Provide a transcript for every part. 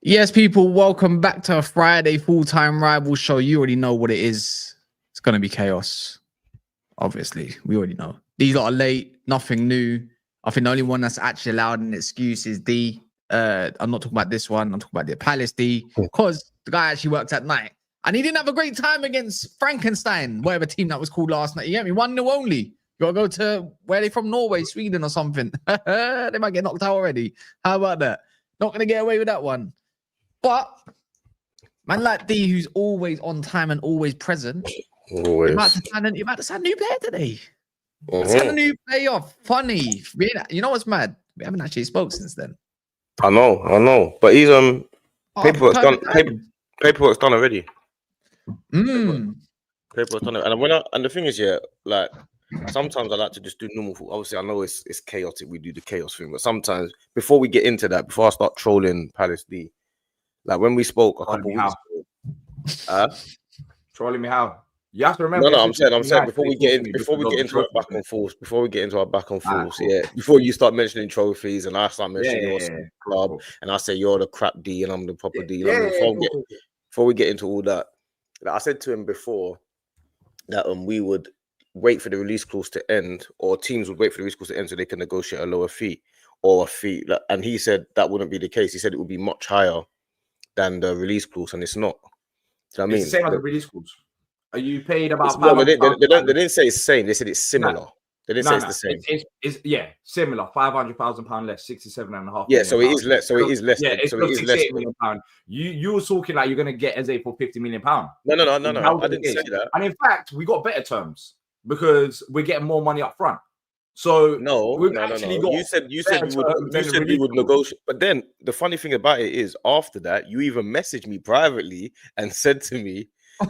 Yes, people, welcome back to a Friday full-time rival show. You already know what it is. It's going to be chaos. Obviously, we already know. These lot are late, nothing new. I think the only one that's actually allowed an excuse is D. I'm not talking about this one. I'm talking about the Palace D, because the guy actually worked at night. And he didn't have a great time against Frankenstein, whatever team that was called last night. You get me? 1-0 only. You got to go to, where are they from? Norway, Sweden or something. They might get knocked out already. How about that? Not going to get away with that one. But man like D, who's always on time and always present, you're about to sign a new player today. Sign a new player. Funny. You know what's mad? We haven't actually spoke since then. I know. But he's paperwork's done. Paperwork's done already. Paperwork's done. And the thing is, yeah, like sometimes I like to just do normal football. Obviously, I know it's chaotic. We do the chaos thing, but sometimes before we get into that, before I start trolling Palace D. Like when we spoke a couple weeks ago, trolling me how? You have to remember. No, I'm saying before we get into our back and forth, yeah, before you start mentioning trophies and I start mentioning your club, and I say you're the crap D and I'm the proper D. Before we get into all that, like I said to him before that we would wait for the release clause to end, or teams would wait for the release clause to end so they can negotiate a lower fee or a fee. And he said that wouldn't be the case. He said it would be much higher than the release clause, and it's not. Do you know what I mean? It's the same as the release clause. Are you paid about? They didn't say it's the same. They said it's similar. No. They didn't say it's the same. It's similar. £500,000 less, 67.5. Yeah, so it is less. So it is less. Yeah, so it is less. £million. You were talking like you're gonna get Eze for £50 million. No. I didn't say that. And in fact, we got better terms because we're getting more money up front. So no. You said we would negotiate. But then the funny thing about it is, after that, you even messaged me privately and said to me,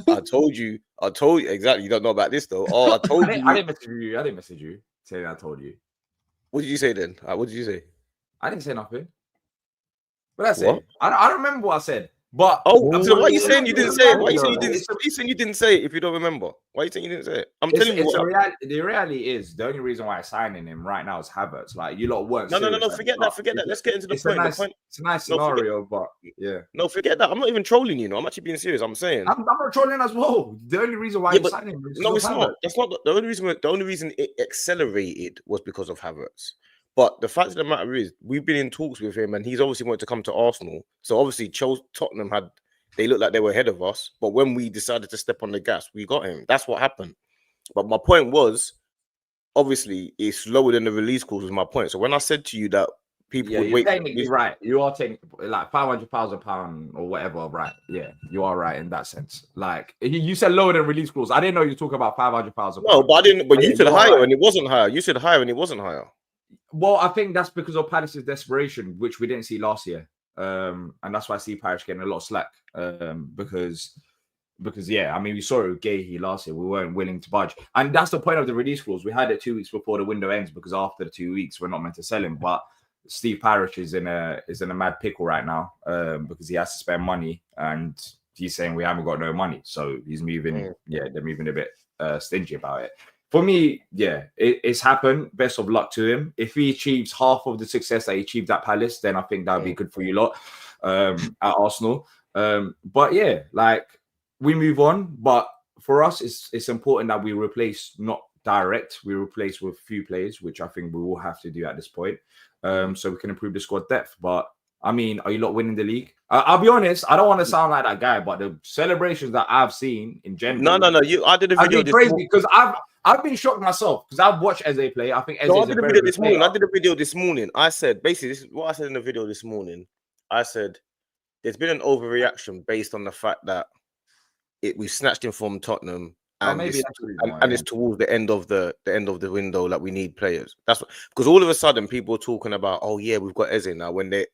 I told you exactly. You don't know about this though. Oh, I told you. I didn't message you saying I told you. What did you say then? What did you say? I didn't say nothing. But that's it. I don't remember what I said. But so why are you saying you didn't say it? Why are you saying you didn't say it if you don't remember? Why are you saying you didn't say it? I'm telling you. The reality is the only reason why I'm signing him right now is Havertz. Like you lot weren't. No. Forget that. Let's get into the point. It's a nice scenario, but yeah. No, forget that. I'm not even trolling you. I'm actually being serious. I'm saying I'm not trolling as well. The only reason why I'm signing him. No, it's not. That's not the only reason. The only reason it accelerated was because of Havertz. But the fact of the matter is, we've been in talks with him, and he's obviously wanted to come to Arsenal. So obviously, Tottenham they looked like they were ahead of us. But when we decided to step on the gas, we got him. That's what happened. But my point was, obviously, it's lower than the release clause was my point. So when I said to you that people would wait... Technically right. You are taking like £500,000 or whatever, right? Yeah, you are right in that sense. Like, you said lower than release clause. I didn't know you were talking about £500,000. No, but I didn't. But you said higher and it wasn't higher. You said higher and it wasn't higher. Well, I think that's because of Palace's desperation, which we didn't see last year. And that's why I see Parish getting a lot of slack. Because yeah, I mean, we saw it with Gahey last year. We weren't willing to budge. And that's the point of the release clause. We had it 2 weeks before the window ends because after the 2 weeks, we're not meant to sell him. But Steve Parish is in a mad pickle right now because he has to spend money and he's saying we haven't got no money. So he's moving. Yeah, they're moving a bit stingy about it. For me, yeah, it's happened. Best of luck to him. If he achieves half of the success that he achieved at Palace, then I think that would be good for you lot at Arsenal. But yeah, like we move on. But for us, it's important that we replace not direct. We replace with few players, which I think we will have to do at this point, so we can improve the squad depth. But I mean, are you lot winning the league? I'll be honest. I don't want to sound like that guy, but the celebrations that I've seen in general. No. I did a video this morning because I've been shocked myself because I've watched Eze play. I think Eze I did a video this morning. I did a video this morning. I said basically this is what I said in the video this morning. I said there's been an overreaction based on the fact that we snatched him from Tottenham. And, it's towards the end of the window. Like we need players. That's because all of a sudden people are talking about, oh yeah, we've got Eze now. When they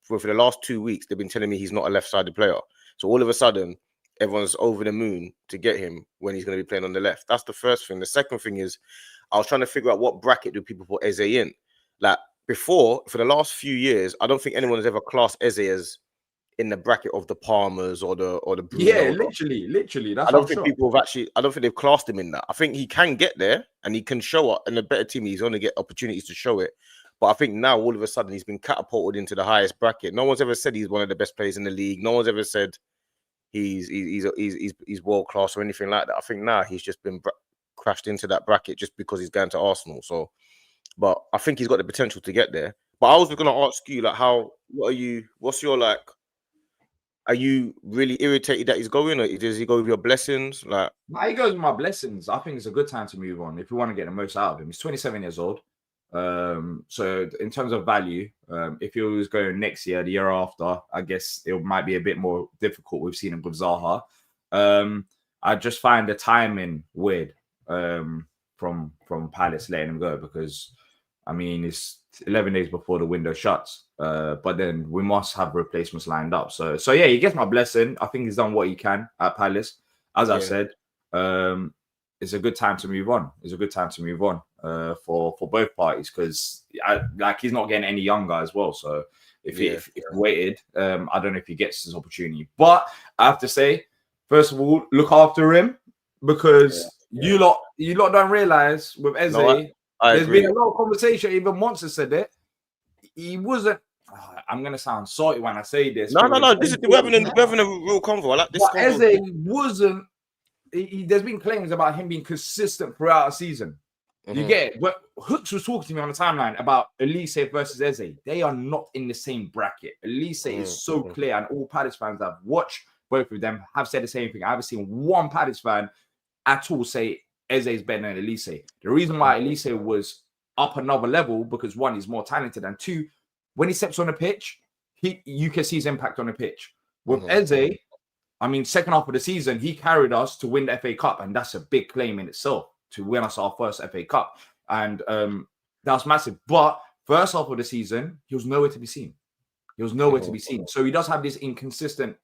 for the last 2 weeks they've been telling me he's not a left-sided player. So all of a sudden everyone's over the moon to get him when he's going to be playing on the left. That's the first thing. The second thing is, I was trying to figure out what bracket do people put Eze in. Like before, for the last few years, I don't think anyone has ever classed Eze as in the bracket of the Palmers or the Bruno. Yeah, literally. That's I don't think people have actually. I don't think they've classed him in that. I think he can get there and he can show up. And a better team, he's going to get opportunities to show it. But I think now all of a sudden he's been catapulted into the highest bracket. No one's ever said he's one of the best players in the league. No one's ever said he's world class or anything like that. I think now he's just been crashed into that bracket just because he's going to Arsenal. So, but I think he's got the potential to get there. But I was going to ask you, like, what's your, like, are you really irritated that he's going, or does he go with your blessings? Like, he goes with my blessings. I think it's a good time to move on if we want to get the most out of him. He's 27 years old. So in terms of value, if he was going next year, the year after, I guess it might be a bit more difficult. We've seen him with Zaha. I just find the timing weird from Palace letting him go, because I mean it's 11 days before the window shuts. But then we must have replacements lined up. So yeah, he gets my blessing. I think he's done what he can at Palace. As I said, it's a good time to move on. It's a good time to move on for both parties, because like he's not getting any younger as well. So if he waited, I don't know if he gets this opportunity. But I have to say, first of all, look after him, because you lot don't realize with Eze, there's been a lot of conversation. Even Monster said it. He wasn't. I'm gonna sound salty when I say this. No. We're having a real convo. I like this. But Eze wasn't. There's been claims about him being consistent throughout a season. You get it? But Hooks was talking to me on the timeline about Elise versus Eze. They are not in the same bracket. Elise is so clear, and all Palace fans that have watched both of them have said the same thing. I haven't seen one Palace fan at all say Eze is better than Elise. The reason why Elise was up another level, because one, he's more talented, and two, when he steps on the pitch, you can see his impact on the pitch. With Eze, I mean, second half of the season, he carried us to win the FA Cup, and that's a big claim in itself, to win us our first FA Cup. And that was massive. But first half of the season, he was nowhere to be seen. So he does have these inconsistent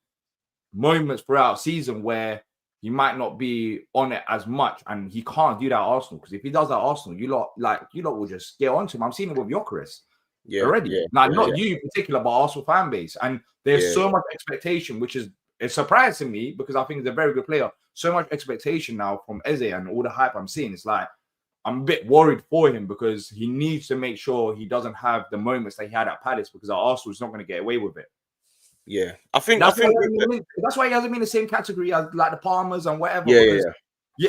moments throughout season where he might not be on it as much, and he can't do that at Arsenal, because if he does that at Arsenal, you lot will just get onto him. I'm seeing it with Gyökeres already. Not you in particular, but Arsenal fan base. And there's so much expectation, which is it's surprising me, because I think he's a very good player. So much expectation now from Eze, and all the hype I'm seeing. It's like I'm a bit worried for him, because he needs to make sure he doesn't have the moments that he had at Palace, because at Arsenal is not going to get away with it. Yeah, I think that's why he hasn't been in the same category as like the Palmers and whatever.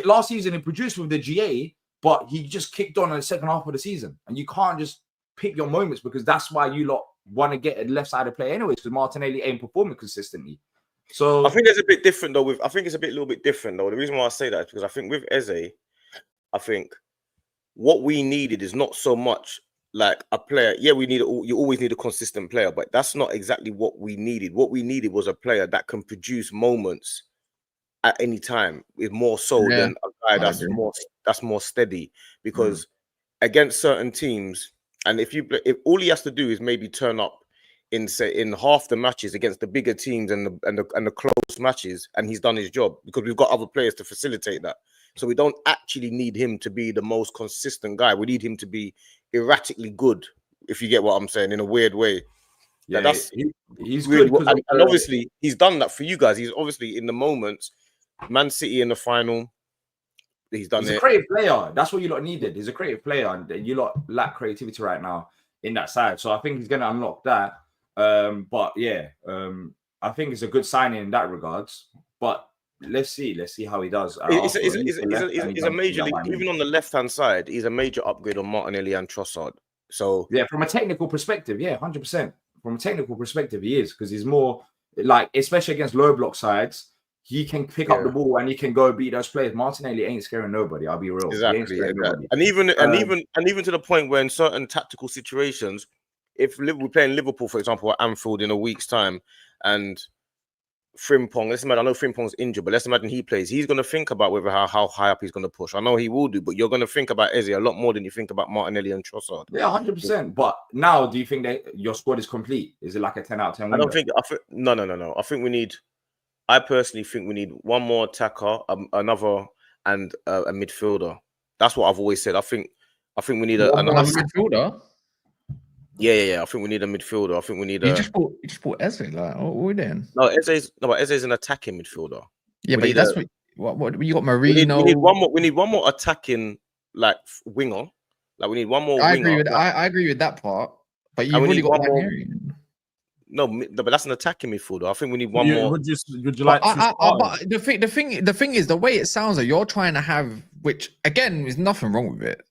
Last season he produced with the GA, but he just kicked on in the second half of the season, and you can't just pick your moments, because that's why you lot want to get a left-sided player anyways, because Martinelli ain't performing consistently. So I think it's a bit different though. I think it's a little bit different though. The reason why I say that is because I think with Eze, I think what we needed is not so much like a player. Yeah, you always need a consistent player, but that's not exactly what we needed. What we needed was a player that can produce moments at any time, with more soul than a guy that's more steady. Because against certain teams, and if all he has to do is maybe turn up in half the matches against the bigger teams and the close matches, and he's done his job, because we've got other players to facilitate that. So we don't actually need him to be the most consistent guy. We need him to be erratically good, if you get what I'm saying, in a weird way. Yeah, he's really good. And obviously he's done that for you guys. He's obviously in the moments, Man City in the final, he's done it. He's a creative player. That's what you lot needed. He's a creative player, and you lot lack creativity right now in that side. So I think he's going to unlock that. But yeah, I think it's a good signing in that regards. But let's see how he does. He's a major league, even on the left-hand side, he's a major upgrade on Martinelli and Trossard. So yeah, from a technical perspective, 100%. From a technical perspective, he is, because he's more like, especially against low block sides, he can pick up the ball and he can go beat those players. Martinelli ain't scaring nobody. I'll be real. Exactly. And even to the point where in certain tactical situations, if we're playing Liverpool, for example, at Anfield in a week's time, and Frimpong, let's imagine, I know Frimpong's injured, but let's imagine he plays. He's going to think about how high up he's going to push. I know he will do, but you're going to think about Eze a lot more than you think about Martinelli and Trossard. Yeah, 100%. But now, do you think that your squad is complete? Is it like a 10 out of 10 window? No. I think we need I personally think we need one more attacker, another, and a midfielder. That's what I've always said. I think we need another midfielder. Yeah. I think we need a midfielder. I think we need you just bought Eze. Like, what are we doing? But Eze's an attacking midfielder. Yeah, but that's what you got. Marino. We need one more. We need one more attacking like winger. Like we need one more. I winger. I agree with that part. But you've really got one more. No, but that's an attacking midfielder. I think we need one more. Would you like? But the thing is, the way it sounds like you're trying to have, which again is nothing wrong with it.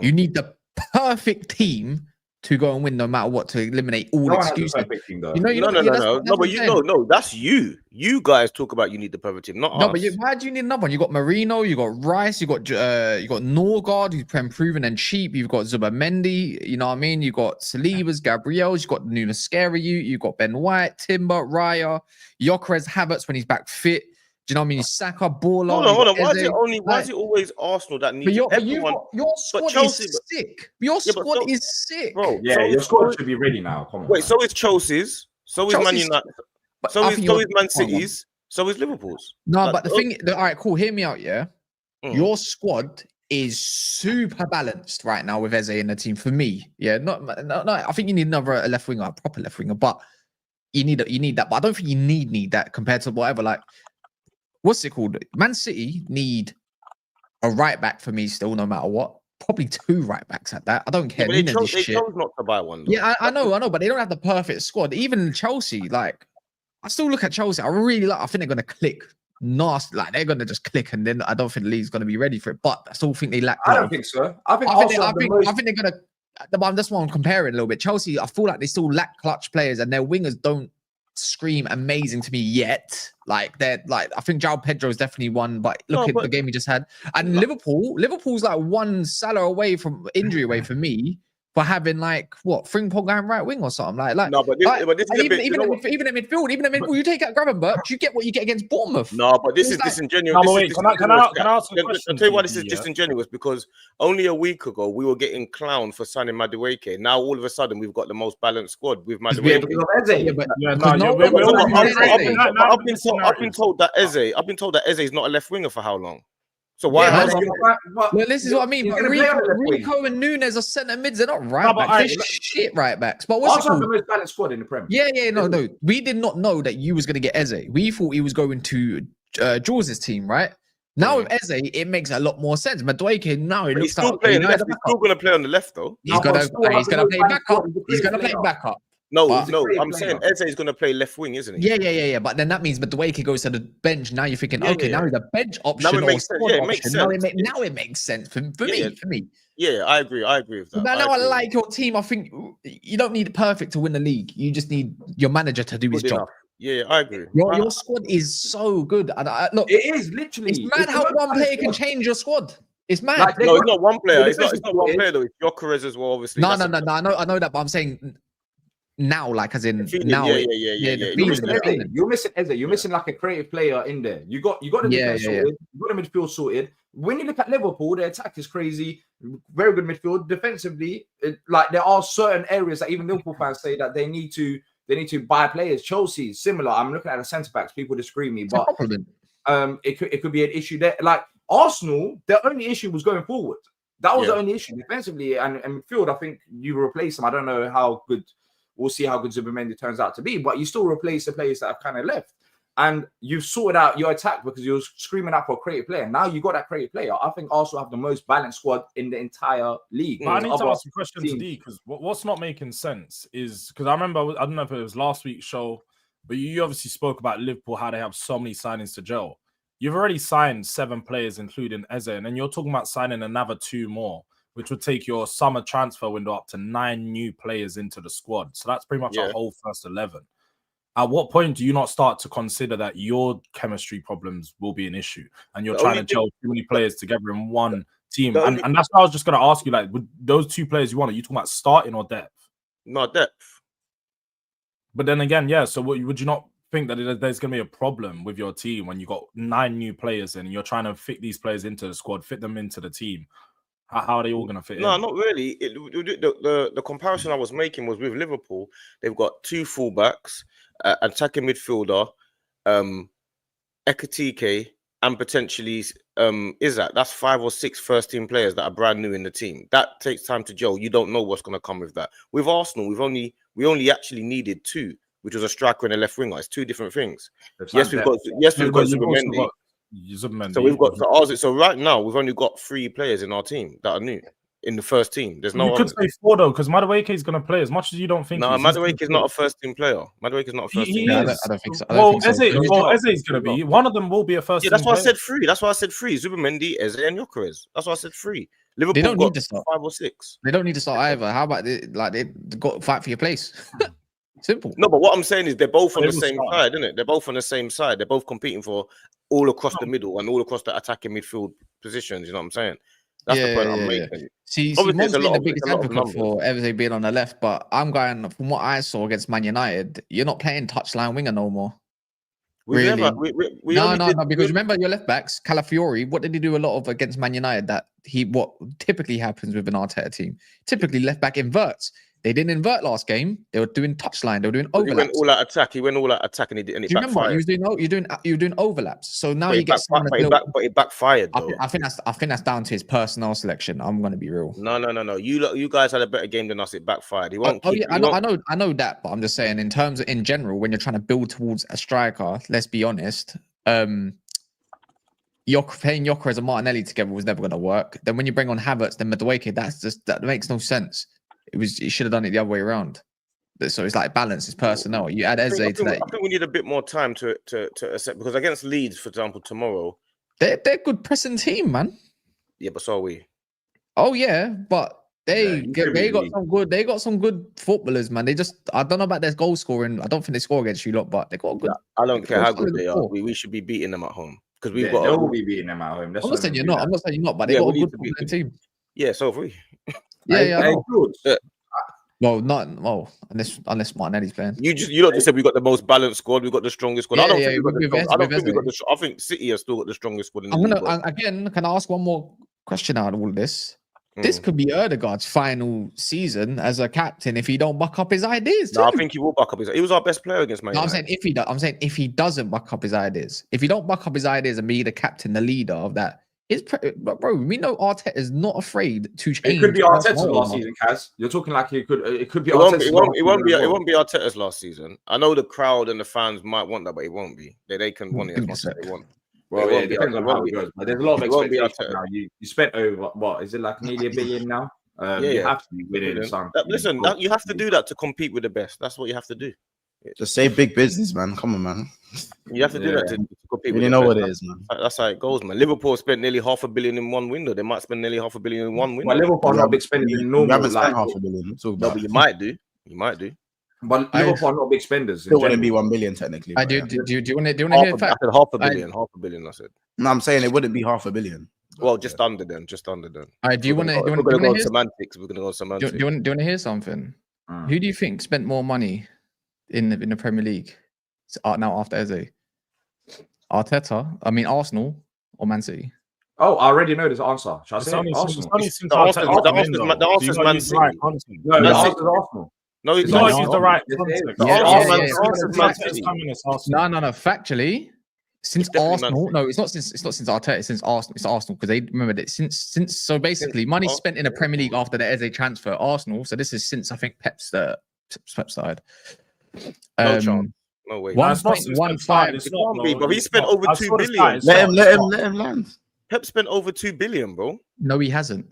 You need the perfect team to go and win, no matter what, to eliminate all excuses. No, that's you. You guys talk about you need the perfect team, not us. No, but why do you need another one? You got Marino, you got Rice, you got Norgard, who's proven and cheap. You've got Zubamendi, you know what I mean? You got Salivas, Gabriels, you got Nunes Scary, you got Ben White, Timber, Raya, Gyökeres, Havertz when he's back fit. Do you know what I mean? Saka, Baller. Hold on. Why is it always Arsenal that needs everyone? Your squad is sick. Your squad is sick. Bro, yeah, your squad should be ready now. Come on. Wait, so is Chelsea's. So is Man United. So is Man City's. So is Liverpool's. No, but the thing, all right, cool. Hear me out, yeah? Your squad is super balanced right now with Eze in the team for me. Yeah, no, I think you need another left winger, a proper left winger, but you need that. But I don't think you need that compared to whatever, like, what's it called? Man City need a right back for me still, no matter what. Probably 2 right backs at that. I don't care. Yeah, they chose not to buy one. Though. Yeah, I know, but they don't have the perfect squad. Even Chelsea, like, I still look at Chelsea. I think they're going to click nasty. Like, they're going to just click, and then I don't think the league's going to be ready for it. But I still think they lack. I don't think so. I think they're going to. That's why I'm comparing a little bit. Chelsea, I feel like they still lack clutch players, and their wingers don't scream amazing to me yet. Like, they're like, I think João Pedro is definitely one, but look at the game he just had. And Liverpool's like one Salah away from injury away for me for having like Frimpong going right wing or something. Like but this is even at midfield, you take out Gravenberch, you get what you get against Bournemouth. No, but this is disingenuous. Can I ask a question? I'll tell you why this is disingenuous, because only a week ago we were getting clowned for signing Madueke. Now all of a sudden we've got the most balanced squad with Madueke. I've been told that Eze is not a left winger for how long? So why? This is what I mean. Rico and Nunes are centre mids. They're not right backs. They're shit right backs. But what's the most balanced squad in the Premier? Yeah. No. We did not know that you was going to get Eze. We thought he was going to Jordz' team, right? Now with Eze, it makes a lot more sense. Madueke now it looks like he's still going to play on the left though. He's going to play backup. He's going to play backup. No, I'm saying Eze is going to play left wing, isn't he? Yeah. But then that means Madueke goes to the bench. Now you're thinking, now he's a bench option. Now it makes sense. It makes sense. Now it makes sense for me. Yeah, I agree with that. Now I like your team. I think you don't need perfect to win the league. You just need your manager to do his job. Yeah, I agree. Your squad is so good. And look, it is literally. It's mad how one player can change your squad. It's mad. No, it's not one player. It's not one player though. It's Gyökeres as well, obviously. No. I know that, but I'm saying. Now, like as in now, You're missing Eze. You're missing like a creative player in there. You got the defense sorted. You got the midfield sorted. When you look at Liverpool, their attack is crazy. Very good midfield. Defensively, like there are certain areas that even Liverpool fans say that they need to buy players. Chelsea, similar. I'm looking at the centre backs. People disagree with me, but it could be an issue there. Like Arsenal, their only issue was going forward. That was the only issue defensively and midfield. I think you replace them. I don't know how good. We'll see how good Zubamendi turns out to be, but you still replace the players that have kind of left. And you've sorted out your attack because you're screaming out for a creative player. Now you got that creative player. I think Arsenal have the most balanced squad in the entire league. But I need to ask a question to D, because what's not making sense is, because I remember, I don't know if it was last week's show, but you obviously spoke about Liverpool, how they have so many signings to gel. You've already signed 7 players, including Eze, and then you're talking about signing another 2 more, which would take your summer transfer window up to 9 new players into the squad. So that's pretty much our whole first 11. At what point do you not start to consider that your chemistry problems will be an issue and you're trying to gel too many players together in one team? And that's what I was just going to ask you, like, with those 2 players you want, are you talking about starting or depth? Not depth. But then again, so would you not think that there's going to be a problem with your team when you got 9 new players in and you're trying to fit these players into the squad, fit them into the team? How are they all going to fit in? No, not really. The comparison I was making was with Liverpool. They've got 2 fullbacks, attacking midfielder, Ekatike, and potentially that's 5 or 6 first team players that are brand new in the team. That takes time to gel. You don't know what's going to come with that. With Arsenal, we only actually needed 2, which was a striker and a left winger. It's 2 different things. Yes, we've got Zubimendi. So right now we've only got 3 players in our team that are new in the first team. There's no. You could say 4 though, because Madueke is going to play as much as you don't think. No, Madueke is not a first team player. Madueke is not a first team player. I don't think so. Eze is going to be. One of them will be a first. Yeah, that's why I said 3. That's why I said 3. Zubimendi, Eze, and Gyökeres. That's why I said 3. Liverpool they don't need to start 5 or 6. They don't need to start either. How about they got to fight for your place? Simple. No, but what I'm saying is they're both on the same side, isn't it? They're both on the same side. They're both competing for all across the middle and all across the attacking midfield positions. You know what I'm saying? That's the point I'm making. See, Mon's been the biggest advocate for Eze being on the left, but I'm going from what I saw against Man United. You're not playing touchline winger no more. Really? No, because remember your left backs, Calafiori. What did he do a lot of against Man United? What typically happens with an Arteta team? Typically, left back inverts. They didn't invert last game. They were doing touchline. They were doing overlaps. He went all out attack. He went all out attack, and it backfired. Do you remember? You're doing overlaps. So now you get but it backfired. Though. I think that's down to his personnel selection. I'm going to be real. No. You guys had a better game than us. It backfired. He won't. I know that, but I'm just saying in general, when you're trying to build towards a striker, let's be honest. You're playing Gyökeres and Martinelli together was never going to work. Then when you bring on Havertz, then Madueke, that makes no sense. You should have done it the other way around. So it's like balance, it's personnel. You add Eze to that. I think we need a bit more time to accept, because against Leeds, for example, tomorrow, they're a good pressing team, man. Yeah, but so are we. Oh yeah, but they got some good footballers, man. I don't know about their goal scoring. I don't think they score against you lot, but they got good. I don't care how good they are. We should be beating them at home because they'll be beating them at home. I'm not saying you're not, but they got a good footballing team. Yeah, so have we. Unless Martinelli's playing. You don't just said we got the most balanced squad, we got the strongest squad. I think City has still got the strongest squad. Can I ask one more question out of all of this? This could be Erdegaard's final season as a captain if he don't buck up his ideas. No, I think he will buck up his. He was our best player against Man United. I'm saying if he doesn't buck up his ideas, if he don't buck up his ideas and be the captain, the leader of that. Bro, we know Arteta is not afraid to change. It could be Arteta's last season, Kaz. You're talking like it could be Arteta's. It won't be Arteta's last season. I know the crowd and the fans might want that, but it won't be. They can want it as much as they want. Well, it depends on how it goes. But there's a lot of expectations now. You spent over what is it like nearly $1 billion now? You have to be winning. Listen, you have to do that to compete with the best. That's what you have to do. Just say big business, man. Come on, man. You have to do that to compete. You know what it is, man. That's how it goes, man. Liverpool spent nearly $500 million in one window. They might spend nearly $500 million in one window. Well, Liverpool are not big spenders in normal. You haven't spent $500 million. No, but you might do. You might do. But Liverpool are not big spenders. Still wouldn't be $1 billion technically. Do you want to hear a fact? I said $500 million. $500 million. I said. No, I'm saying it wouldn't be $500 million. Well, just under then. All right, do you want to? We're gonna go semantics. We're gonna go semantics. Do you want to hear something? Who do you think spent more money in the Premier League now after Eze? Arsenal or Man City? Oh, I already know this answer. Shall I say the answer is Man City. No, the answer is Arsenal. No, it's not. Use the right context. No. Factually, since Arsenal, no, it's not since Arteta. It's since Arsenal. It's Arsenal because they remember that since. So basically, money spent in the Premier League after the Eze transfer. Arsenal. So this is since I think Pep's side. No chance. No way. 1.15. But he spent over $2 billion. Let him land. Pep spent over $2 billion, bro. No, he hasn't.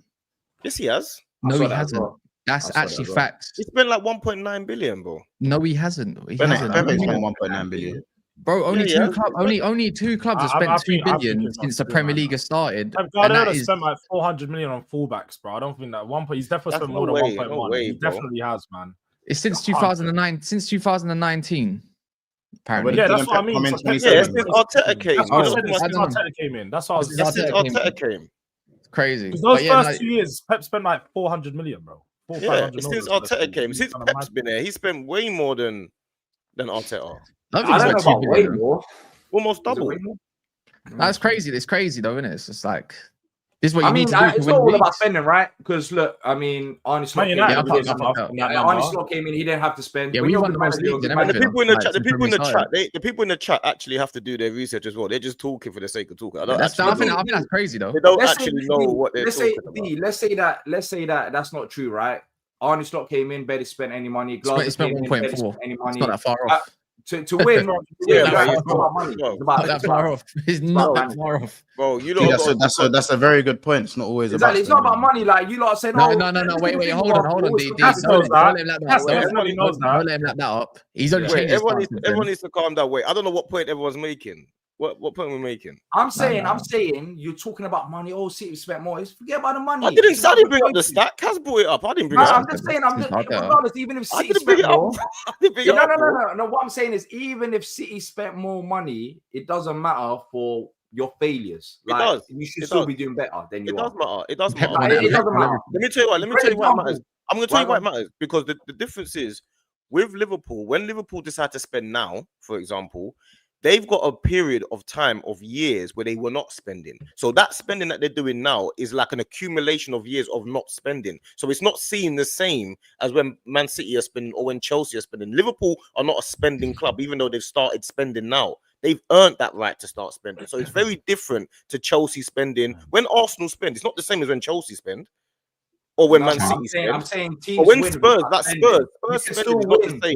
Yes, he has. No, he hasn't. That's actually facts. He spent like 1.9 billion, bro. No, he hasn't. He hasn't. Spent 1.9 billion. Bro, only two clubs have spent $2 billion since the Premier League has started. Guardiola spent like 400 million on fullbacks, bro. I don't think that he's definitely spent more than 1.1. He definitely has, man. It's since 2009, since 2019. Apparently. Yeah, that's what I mean. Yeah, since Arteta came. Arteta came in. That's what I was saying. Arteta came. It's crazy. Those first 2 years, Pep spent like 400 million, bro. Yeah, since Arteta came. Since Pep's been there, he spent way more than Arteta. I don't know about way more. Almost double. That's crazy. It's crazy though, isn't it? It's just like This is what you need to do to it's win not all leagues. about spending, right? Because look, I mean, Arne Slot came in. I fucked up. Arne Slot came in. He didn't have to spend. Yeah, when we you're won the the most manager, leagues and you're the everything. manager. The people in the chat actually have to do their research as well. They're just talking for the sake of talking. I think that's crazy though. They don't actually know what they're talking about. Let's say that that's not true, right? Arne Slot came in, barely spent any money. He spent 1.4. It's not that far off. To win, it's not that far off. It's not that far off. Bro, you know that's a very good point. It's not always about. It's not about money. Like you lot are saying, no. Wait, hold on. Don't let him let that up. He's only changed. Everyone needs to calm down. Wait, I don't know what point everyone's making. What point we're making? I'm saying you're talking about money. Oh, City spent more. Forget about the money. I didn't bring up the stat. Kaz brought it up. I didn't bring it up. I'm just saying. Regardless, even if City spent more. No. What I'm saying is, even if City spent more money, it doesn't matter for your failures. It does. You should still be doing better than you are. It does matter. It doesn't matter. Let me tell you why it matters. I'm going to tell you why it matters. Because the difference is, with Liverpool, when Liverpool decide to spend now, for example, they've got a period of time of years where they were not spending. So that spending that they're doing now is like an accumulation of years of not spending. So it's not seen the same as when Man City are spending or when Chelsea are spending. Liverpool are not a spending club, even though they've started spending now. They've earned that right to start spending. So it's very different to Chelsea spending. When Arsenal spend, it's not the same as when Chelsea spend. Or when Man City spend. I'm saying teams or when Spurs, that's Spurs. You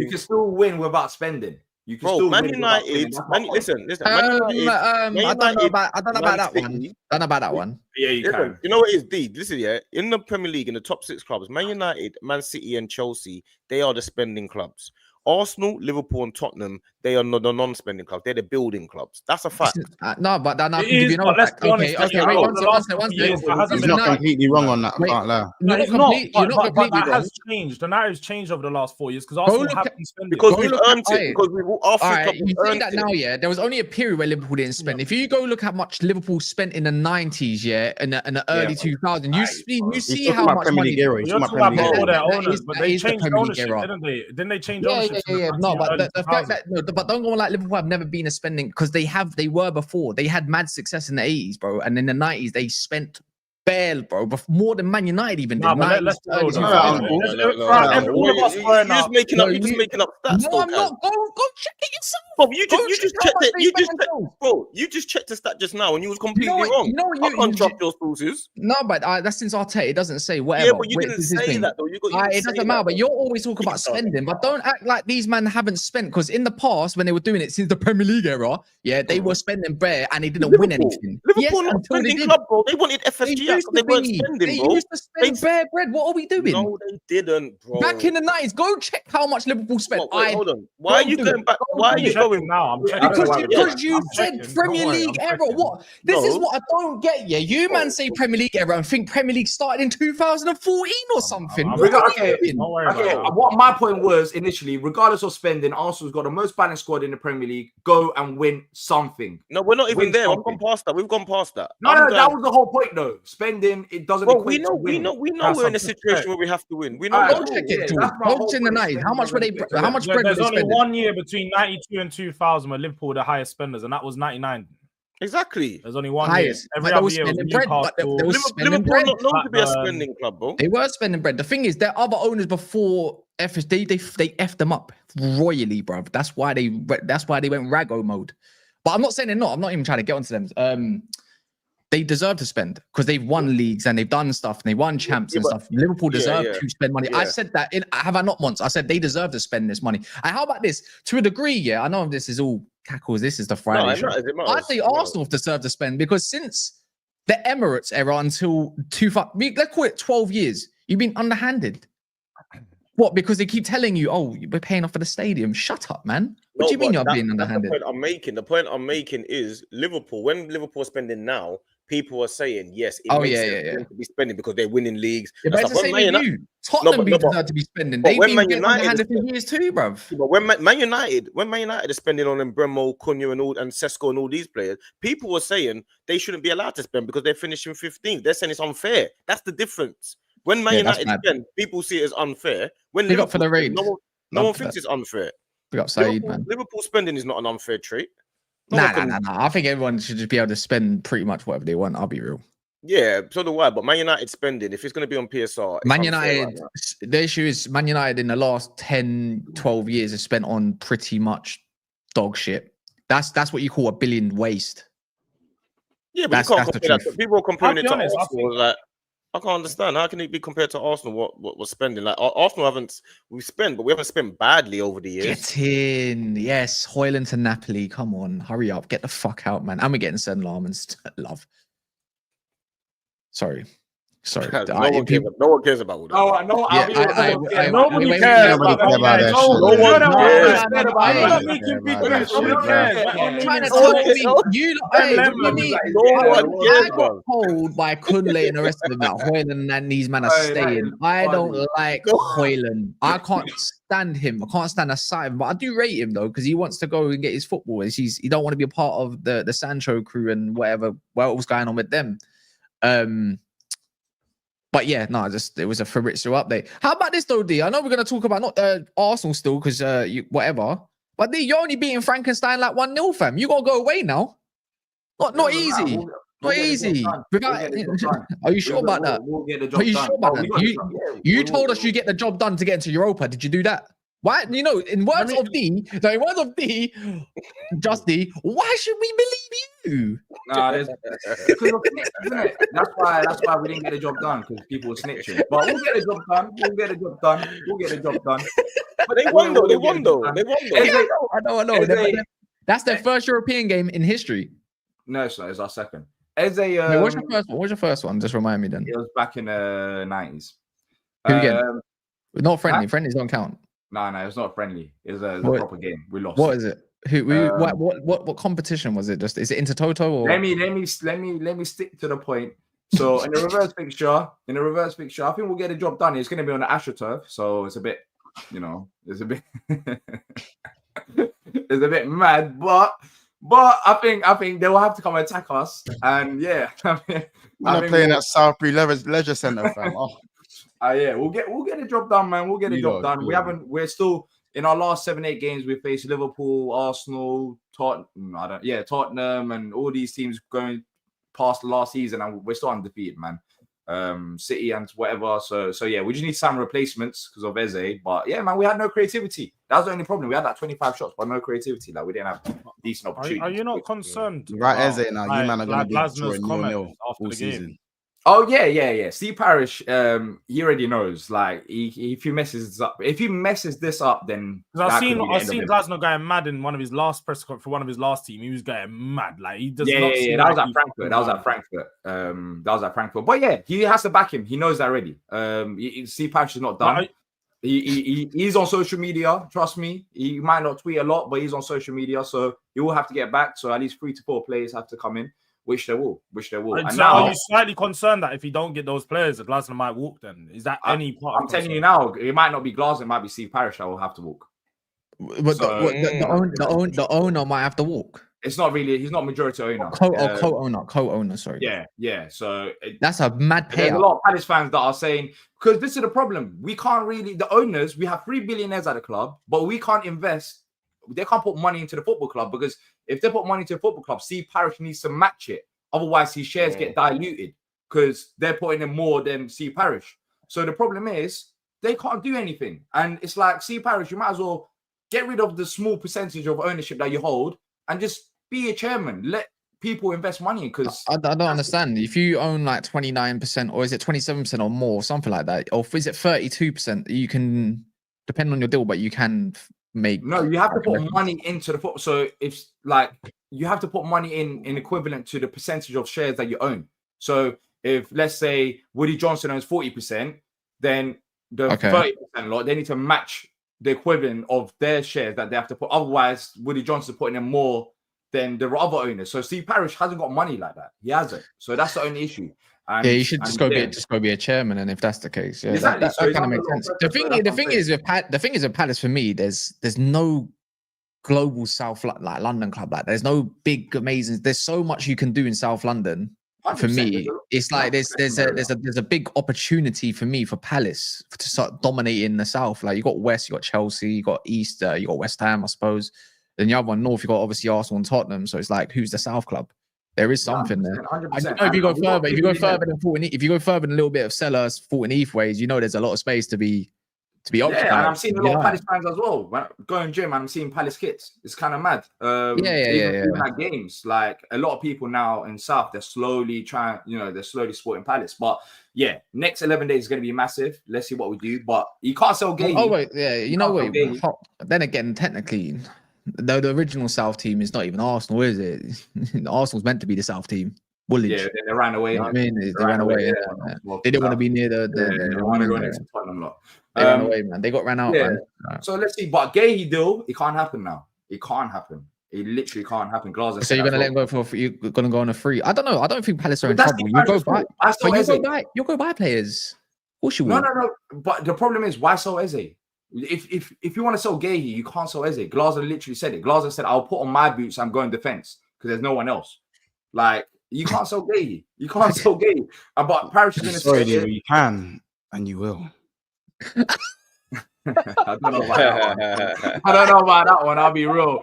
can still win without spending. You can still Man United. Listen. I don't know about that one. I don't know about that one. Yeah, you can. You know what it is, D? Listen, yeah. In the Premier League, in the top 6 clubs, Man United, Man City, and Chelsea, they are the spending clubs. Arsenal, Liverpool, and Tottenham, they are the non-spending clubs. They're the building clubs. That's a fact. No, but that not you know. Okay, wait, one second. He's not completely wrong on that. I can't lie. You're not completely wrong. That has changed. The narrative's changed over the last 4 years because Arsenal have been spending. Because we've earned it. Because we've all right, you say that now, yeah. There was only a period where Liverpool didn't spend. If you go look how much Liverpool spent in the 90s, yeah, and the early 2000s, you see how much money. You're talking about all their owners, but they changed ownership, didn't they? Didn't they change ownership? Yeah. No, but the fact that but don't go on like Liverpool have never been a spending because they were before. They had mad success in the 80s, bro, and in the 90s they spent bare, bro, more than Man United even did. You're just making up stats. No, I'm not. Go check it yourself. Bro, you just checked it. Bro, you just checked the stat just now and you was completely wrong. I can't trust your sources. No, but that's since Arteta. It doesn't say whatever. Yeah, but you didn't say that though. It doesn't matter. But you're always talking about spending. But don't act like these men haven't spent because in the past when they were doing it since the Premier League era, yeah, they were spending bare and they didn't win anything. Liverpool not spending club, bro. They wanted FSG. They weren't spending, bro. They used to spend bare bread. What are we doing? No, they didn't, bro. Back in the 90s, go check how much Liverpool spent. Hold on. Why are you going back? Why are you going now? Because you said Premier League era. What? This is what I don't get. Yeah, you man say Premier League era and think Premier League started in 2014 or something. Okay. What my point was initially, regardless of spending, Arsenal's got the most balanced squad in the Premier League. Go and win something. No, we're not even there. We've gone past that. No, that was the whole point, though. Spending it doesn't. Well, we know we're in a situation where we have to win. We know. Don't check it. Don't in the night. How much were they? How much bread? There's only 1 year between 92 and 2000 where Liverpool were the highest spenders, and that was 99. Exactly. There's only 1 year. Every other year was Liverpool are not known to be a spending club, bro. They were spending bread. The thing is, their other owners before FSD, they effed them up royally, bro. That's why they went Rago mode. But I'm not saying they're not. I'm not even trying to get onto them. They deserve to spend because they've won leagues and they've done stuff and they won champs and stuff. Liverpool deserve to spend money. I said that. Have I not once? I said they deserve to spend this money. And how about this? To a degree, yeah. I know this is all cackles. This is the Friday show. I say Arsenal deserve to spend because since the Emirates era until let's call it 12 years, you've been underhanded. What? Because they keep telling you, oh, we're paying off for the stadium. Shut up, man. What do you mean you're being underhanded? The point I'm making is Liverpool. When Liverpool are spending now, people are saying yes, it makes sense to be spending because they're winning leagues. Yeah, but it's the same with you. Tottenham deserve to be spending. They've been getting underhanded for years too, bruv. But when Man United are spending on Mbeumo, Cunha, and Sesko and all these players, people were saying they shouldn't be allowed to spend because they're finishing 15th. They're saying it's unfair. That's the difference. When Man United spend, people see it as unfair. When Liverpool for the raid, no one thinks it's unfair. Liverpool spending is not an unfair trait. Nah. I think everyone should just be able to spend pretty much whatever they want. I'll be real. Yeah, so do I. But Man United spending, if it's going to be on PSR, Man United, the issue is Man United in the last 10, 12 years has spent on pretty much dog shit. That's what you call a billion waste. Yeah, but you can't compare that. People are comparing it to Arsenal. Like, I can't understand. How can it be compared to Arsenal? What we're spending? Like Arsenal we spent, but we haven't spent badly over the years. Get in, yes. Højlund to Napoli. Come on, hurry up, get the fuck out, man. And we're getting Lammens. Love. Sorry. No one cares about all that. Nobody cares about that. I got told by Kunle and the rest of them that Højlund and these men are staying. I don't like Højlund. I can't stand him. I can't stand the sight of him, but I do rate him though because he wants to go and get his football. He don't want to be a part of the Sancho crew and what was going on with them. But yeah, no, it was a Fabrizio update. How about this though, D? I know we're going to talk about not Arsenal still because whatever. But D, you're only beating Frankenstein like 1-0, fam. You got to go away now. Not easy. Not easy. Are you sure about that? Are you sure about that? You told us you get the job done to get into Europa. Did you do that? Why? You know, in words of D, just D, why should we believe you? Nah, because of snitch, isn't it? That's why we didn't get the job done because people were snitching. But we'll get the job done. But they won though. I know. That's their first European game in history. No, it's not. It's our second. Eze, what's your first one? What's your first one? Just remind me then. It was back in the 90s. Who again? Not friendly. Friendlies don't count. No, it's not friendly. It's a proper game. We lost. What is it? What competition was it? Is it Intertoto or? Let me stick to the point. So in the reverse fixture, I think we'll get the job done. It's going to be on the AstroTurf, so it's a bit, it's a bit, it's a bit mad, but I think they will have to come and attack us, and yeah, we're not playing at Southbury Leisure Centre, fam. Yeah, we'll get the job done, man. We'll get the job done. We're still in our last 7-8 games. We faced Liverpool, Arsenal, Tottenham, and all these teams going past the last season, and we're still undefeated, man. City and whatever. So yeah, we just need some replacements because of Eze. But yeah, man, we had no creativity. That was the only problem. We had like 25 shots, but no creativity. Like we didn't have decent opportunity. Are you not concerned? Right, Eze. Now you man are going to be drawing 0-0 all season. Oh yeah. Steve Parish, he already knows. Like if he messes this up, then I've seen Glasner going mad in one of his last press conference for one of his last team. He was going mad. Like he does. Yeah. That was at Frankfurt. But yeah, he has to back him. He knows that already. Steve Parish is not done. He's on social media. Trust me. He might not tweet a lot, but he's on social media, so he will have to get back. So at least 3 to 4 players have to come in. Which they will. And now, are you slightly concerned that if you don't get those players, that Glasner might walk? Then is that any part? I'm telling you now, it might not be Glasner, it might be Steve Parish that will have to walk. But the owner might have to walk. It's not really. He's not majority owner. Co-owner. Sorry. Yeah. So that's a mad payout. There's a lot of Palace fans that are saying because this is the problem. We can't really. The owners. We have 3 billionaires at the club, but we can't invest. They can't put money into the football club because if they put money into the football club, Steve Parish needs to match it. Otherwise, his shares get diluted because they're putting in more than Steve Parish. So the problem is they can't do anything. And it's like, Steve Parish, you might as well get rid of the small percentage of ownership that you hold and just be a chairman. Let people invest money because I don't understand. If you own like 29% or is it 27% or more, something like that, or is it 32%, you can, depending on your deal, but you can make. No, you have to put money into the football. So if like you have to put money in equivalent to the percentage of shares that you own. So if let's say Woody Johnson owns 40%, then the 30% lot, they need to match the equivalent of their shares that they have to put. Otherwise, Woody Johnson putting in more than the other owners. So Steve Parish hasn't got money like that. He hasn't. So that's the only issue. And, you should just go be a chairman, and if that's the case, yeah, exactly. that kind of makes sense. The thing is with Palace for me, there's no global South like London club like there's no big amazing. There's so much you can do in South London. For me, it's like there's a big opportunity for me for Palace to start dominating the South. Like you got West, you got Chelsea, you got East, you got West Ham, I suppose. Then you have one North, you got obviously Arsenal and Tottenham. So it's like who's the South club? There is something there. 100%. If you go further, if you go further than a little bit of Sellers, Fulton Heath ways, you know there's a lot of space to be occupied. Yeah, and I'm seeing a lot of Palace fans as well. When I go in gym, I'm seeing Palace kits. It's kind of mad. Even at games, like a lot of people now in South, they're slowly sporting Palace. But yeah, next 11 days is going to be massive. Let's see what we do. But you can't sell Gay. Oh wait, yeah, you know what? Then again, technically, though the original South team is not even Arsenal, is it? Arsenal's meant to be the South team. Woolwich. Yeah, they ran away. You know what I mean, they ran away. Yeah. They didn't want to be near the they want to go next to Tottenham lot. They ran away, man. They got ran out. Yeah. Man. So let's see. But Gay deal, it can't happen now. It can't happen. It literally can't happen. Glazer. So you're gonna let him go for you're gonna go on a free? I don't know. I don't think Palace are in trouble. You go buy. You go buy players. Of course you will. No. But the problem is, why sell Eze? If you want to sell Gay, you can't sell Eze. Glazer literally said it. Glazer said, "I'll put on my boots. I'm going defense because there's no one else." Like you can't sell Gay. You can't sell Gay. But Parish is gonna say you can and you will. I don't know about that one. I'll be real.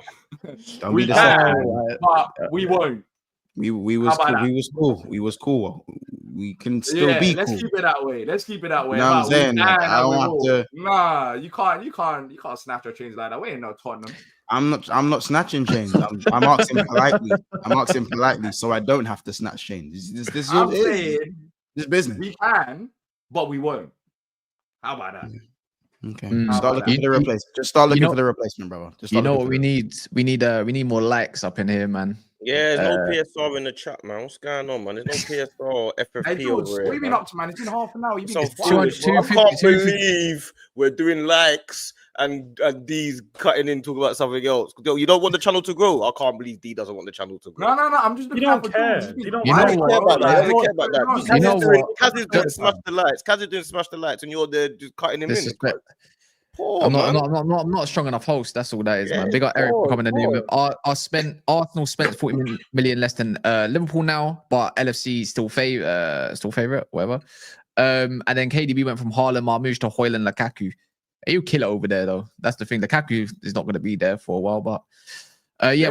We can, but we won't. We was cool. We can still be cool. Let's keep it that way. You know what I'm saying? I don't have to. Nah, you can't snatch your chains like that. We ain't no Tottenham. I'm not snatching chains. I'm asking politely, so I don't have to snatch chains. This is business. We can, but we won't. How about that? Okay. Start looking for the replacement. Just start looking for the replacement, brother. You know what we need? We need more likes up in here, man. Yeah, there's no PSR in the chat, man. What's going on, man? There's no PSR or FFP hey, Jordz, over here. What have you been up to, man? It's been half an hour. So I can't believe we're doing likes and D's cutting in talking about something else. You don't want the channel to grow. I can't believe D doesn't want the channel to grow. No. I'm just. You don't care. You don't care about that. Kaz is doing smash the lights. Kaz is doing smash the lights, and you're there just cutting him in. I'm not strong enough host. That's all that is, man. Big up Eric for coming in. Arsenal spent 40 million less than Liverpool now, but LFC still favorite, whatever. And then KDB went from Haaland, Marmoush to Højlund, Lukaku. You kill it over there though. That's the thing. Lukaku is not going to be there for a while, but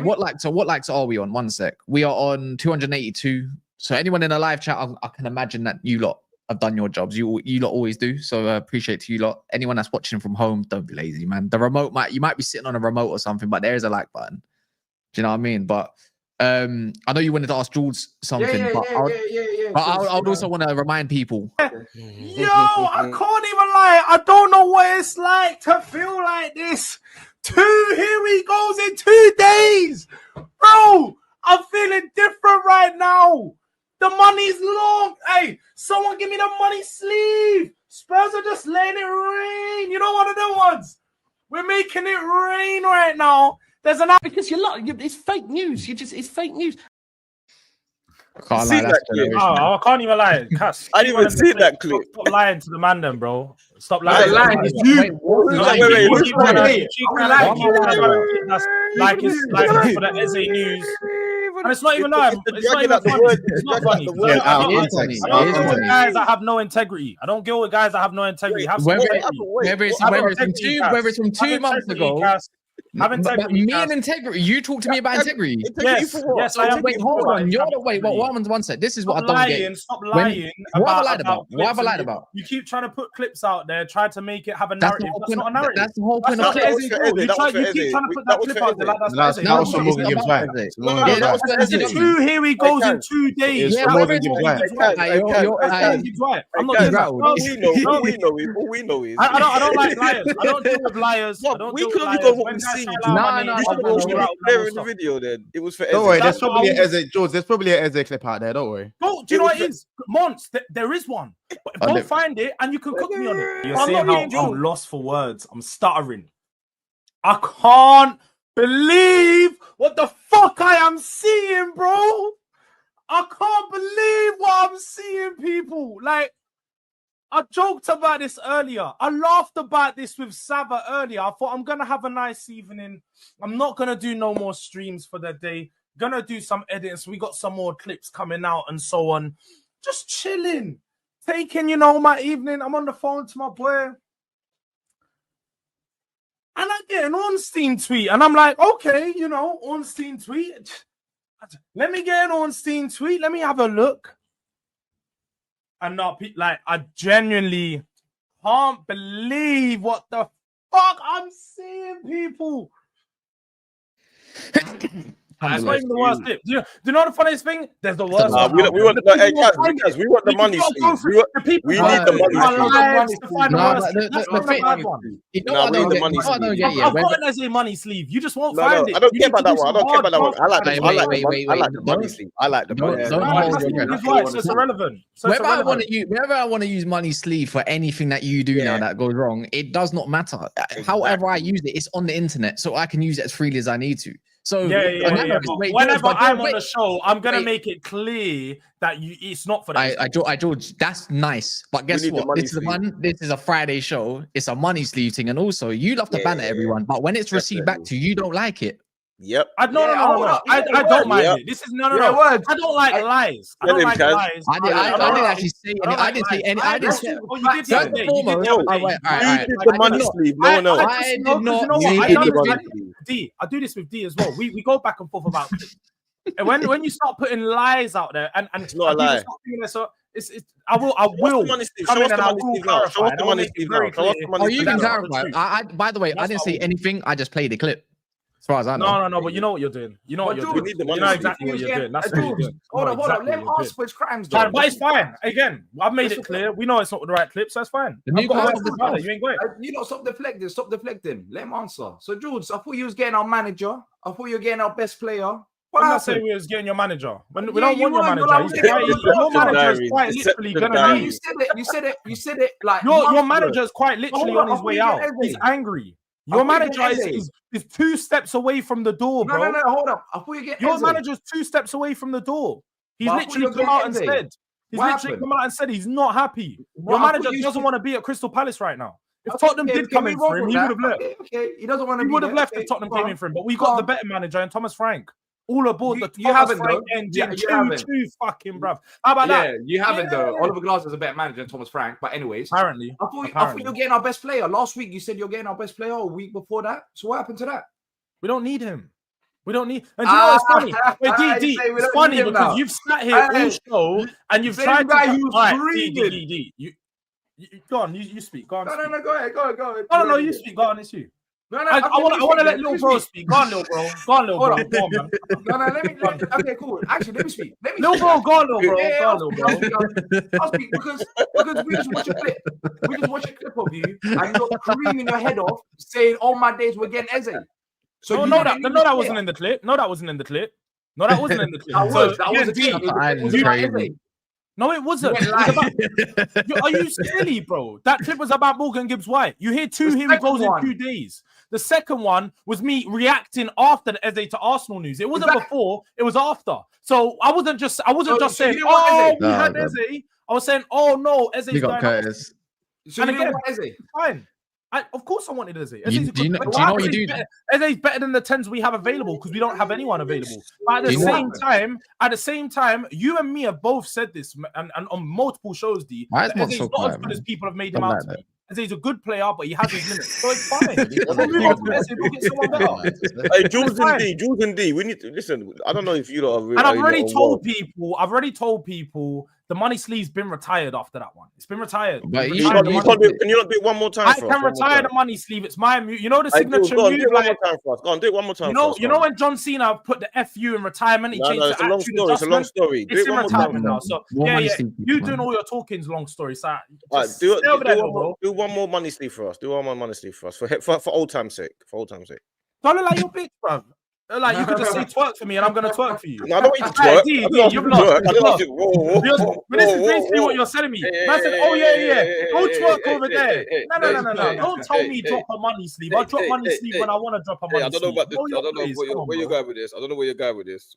what likes are we on? One sec. We are on 282. So anyone in a live chat, I can imagine that you lot have done your jobs. You lot always do. So appreciate to you lot. Anyone that's watching from home, don't be lazy, man. The remote you might be sitting on a remote or something, but there is a like button. Do you know what I mean? But I know you wanted to ask Jordz something, but I would also want to remind people. Yo, I can't even lie. I don't know what it's like to feel like this. Here we goes in 2 days. Bro, I'm feeling different right now. The money's long. Hey, someone give me the money sleeve. Spurs are just letting it rain. You know one of them ones. We're making it rain right now. There's an because it's fake news. It's fake news. I can't even lie. Cass, I didn't even see that clip. Stop lying to the man, then, bro. Stop lying. It's you. Like it's for the Eze news. And it's not even that. It's not funny. I don't deal with guys that have no integrity. I don't deal with guys that have no integrity. Whether it's from 2 months ago. Have integrity. Me and integrity. You talk to me about integrity. Yes. I am. Wait, hold on. You're the wait. One sec. This is what I don't get. Stop lying. What have I lied about? What have I lied about? You keep trying to put clips out there, try to make it have a narrative. That's not a narrative. That's the whole point of it. You keep trying to put that clip out there like that's That was for Morgan Gibbs right. Here he goes in 2 days. I'm not doing All we know is I don't like liars. I don't deal with liars. We could only go what we see. There in the video, then it was for Eze. Don't worry, there's probably an Eze Jordz. There's probably an Eze clip out there. Don't worry. No, do you know what it is? Mons, there is one. Go find it and you can cook me on it. You're seeing how I'm lost for words. I'm stuttering. I can't believe what the fuck I am seeing, bro. I can't believe what I'm seeing, people. Like, I joked about this earlier. I laughed about this with Sava earlier. I thought I'm going to have a nice evening. I'm not going to do no more streams for the day. Going to do some editing. So we got some more clips coming out and so on. Just chilling. Taking, my evening. I'm on the phone to my boy. And I get an Ornstein tweet. And I'm like, okay, Ornstein tweet. Let me get an Ornstein tweet. Let me have a look. And not like I genuinely can't believe what the fuck I'm seeing, people. That's not even the worst clip. Do you know the funniest thing? There's the worst one. We want the money sleeve. We need the money sleeve. To find the worst. That's not the bad one. You know what I don't get? I've got an Eze money sleeve. You just won't find it. I don't care about that one. I don't care about that one. I like the money sleeve. I like the money sleeve. So it's irrelevant. Whenever I want to use money sleeve for anything that you do now that goes wrong, it does not matter. However I use it, it's on the internet, so I can use it as freely as I need to. So whenever I'm on the show, I'm gonna make it clear that it's not for that. George, that's nice, but guess what? This is a Friday show. It's a money sleeve thing, and also you love to banter everyone, but when it's received back to you, you don't like it. Yep. I don't mind it. This is no. I don't like lies. I don't like lies. I didn't actually say any. I didn't say any. I didn't say. Oh, you did the money sleeve. No one else. I did not. D. I do this with D as well. We go back and forth about it. And when you start putting lies out there, and it's not a lie. So it's I will come in and I will clarify. Oh, you can clarify. By the way, I didn't say anything. I just played the clip. As far as I know. No, but you know what you're doing. You know what you're doing. You know exactly what you're doing. That's what you're doing. Hold on. Let him ask for his crimes, though. But it's fine. Again, I've made it clear. We know it's not the right clip, so it's fine. You ain't going. You know, stop deflecting. Let him answer. So, Jordz, I thought you was getting our manager. I thought you were getting our best player. I'm not saying we was getting your manager. We don't want your manager. Your manager is quite literally gonna leave. You said it like your manager is quite literally on his way out. He's angry. Your manager is 2 steps away from the door, bro. No, hold up. I thought you get your manager's 2 steps away from the door. He's literally come out and said he's not happy. Your manager doesn't want to be at Crystal Palace right now. If Tottenham did come in for him, he would have left. He doesn't want to. He would have left if Tottenham came in for him. But we got the better manager in Thomas Frank. All aboard the you haven't though. Two fucking bruv. How about that? Yeah, you haven't though. Oliver Glasner's a better manager than Thomas Frank. But anyways, apparently, I thought you're getting our best player. Last week you said you're getting our best player. A week before that. So what happened to that? We don't need him. We don't need. And do you know what's funny? Wait, D, it's funny because you've sat here all show and you've tried to. D. You go on. You speak. Go on. No. Go ahead. No. You speak. Go on. It's you. No, I want to let little bro speak. Go on, little bro. Go on, little bro. Go on, man. No, let me. Okay, cool. Actually, let me speak. Little bro, go on, little bro. Go on, little bro. I'll speak because we just watch a clip. We just watch a clip of you and you're screaming your head off, saying, "All my days we're getting Eze." So that wasn't in the clip. No, that wasn't in the clip. That was a clip. No, it wasn't. Are you silly, bro? That clip was about Morgan Gibbs-White. You hear 2 here goals in 2 days. The second one was me reacting after the Eze to Arsenal news. It wasn't before, it was after. So I wasn't just saying, we had Eze. I was saying, oh no, Eze. You got Curtis. So and again, Eze. Fine. Of course I wanted Eze. Do you know what you do? Eze's better than the 10s we have available because we don't have anyone available. But at the same time, you and me have both said this and on multiple shows, D. Eze's not as good as people have made him out to be. Eze's a good player, but he has his limits. So it's fine. Hey, Jordz and D. We need to listen. I don't know if you lot are really. And I've already told people the money sleeve's been retired after that one. It's been retired. But can you not do it one more time? I can retire the money sleeve. It's my move. You know the signature move. Do it one more time for us. Go on, do it one more time. You know when John Cena put the FU in retirement, he changed it. It's a long story. It's in retirement now. So you doing all your talking's long story. So do one more money sleeve for us. For old time's sake. Don't look like your bitch, bro. Like you could just say twerk for me, and I'm gonna twerk for you. No, I don't want you to twerk. You've lost. But this is basically what you're telling me. I said, "Oh yeah, go twerk over there." No. Don't tell me drop a money sleeve. I drop money sleeve when I want to drop a money sleeve. I don't know about this. I don't know where you're going with this. I don't know where you're going with this.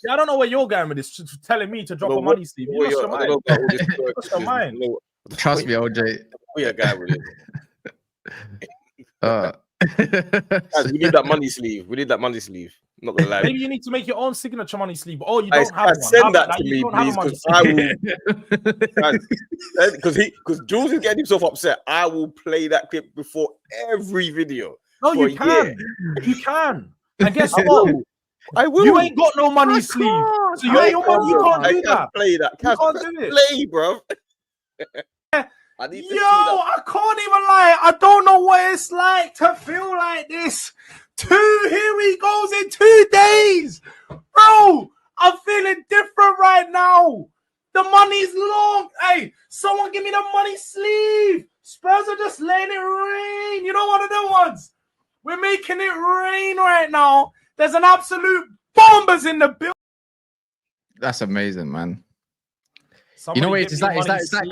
Yeah, I don't know where you're going with this. Telling me to drop a money sleeve. You lost your mind. Trust me, OJ. Where you're going with this? Guys, we need that money sleeve. Not gonna lie. Maybe you need to make your own signature money sleeve. Oh, you don't have one. Send that to me, please, because I will. Because Jules is getting himself upset. I will play that clip before every video. No, you can. You can. And guess what? I will. You ain't got no money sleeve. So you ain't your money. You can't do that. Play that. You can't do it. Play, bro. I need to see that. I can't even lie. I don't know what it's like to feel like this. Here he goes in 2 days. Bro, I'm feeling different right now. The money's long. Hey, someone give me the money sleeve. Spurs are just letting it rain. You know one of them ones? We're making it rain right now. There's an absolute bombers in the building. That's amazing, man. Somebody You know what? give It's me like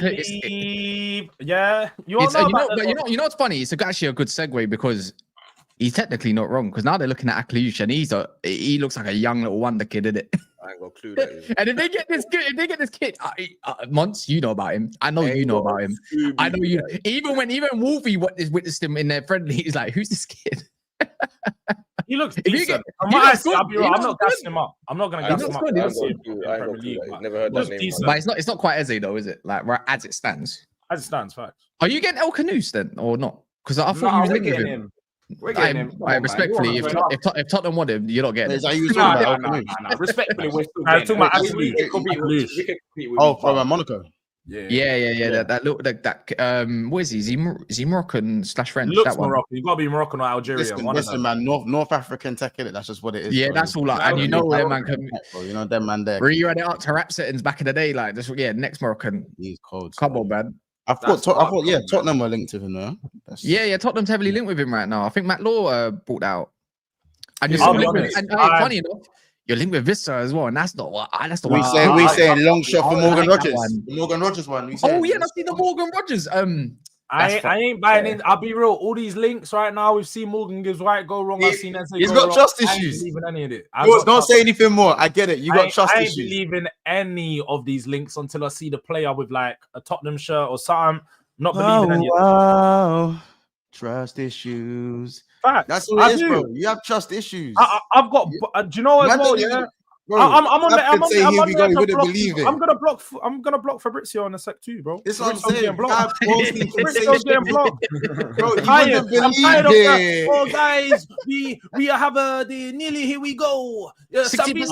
money sleeve. Yeah. You know what's funny? It's actually a good segue because he's technically not wrong. Because now they're looking at Akliouche and he looks like a young little wonder kid, isn't it? I ain't got a clue that is. And if they get this kid, Monts, you know about him. I know you know about him. I know you. Even Wolfie witnessed him in their friendly, he's like, "Who's this kid?" He looks decent. I'm not gassing him up. I'm not gonna gas him up. Never heard that name. But it's not quite Eze though, is it? Like right as it stands. As it stands, facts. Are you getting El Canoes then, or not? Because I thought you was linked with him. We're getting him. Respectfully, if Tottenham want him, you're not getting him. No. Respectfully, we're still getting him. We can compete with from Monaco. Yeah. That what is he? Is he Moroccan / French? He looks Moroccan. You gotta be Moroccan or Algerian. Listen, man. North African tech, innit? That's just what it is. Yeah, that's all. And you know them man. You know them man there. You had it up to rap settings back in the day, like this. Yeah, next Moroccan. He's cold. Come on, man. I thought Tottenham were linked to him, though. Yeah, Tottenham's heavily linked with him right now. I think Matt Law brought out. And you're funny enough, you're linked with Vista as well, and that's not what. That's the one. We saying long shot for Morgan Rogers. The Morgan Rogers one. That's the Morgan Rogers. I ain't buying in. I'll be real. All these links right now, we've seen Morgan gives right go wrong. I've seen Eze he's got trust issues. I ain't believing any of it. Don't say anything more. I get it. You got trust issues. I ain't believing any of these links until I see the player with like a Tottenham shirt or something. I'm not believing any of it. Trust issues. Facts. That's what it is, bro. You have trust issues. I've got. Do you know as well? Yeah. Bro, I'm on the. I'm gonna block Fabrizio on the sec too, bro. It's what I'm saying. Fabrizio's getting blocked. Bro, I'm tired of that. Oh, guys, we have the nearly here we go. 60%.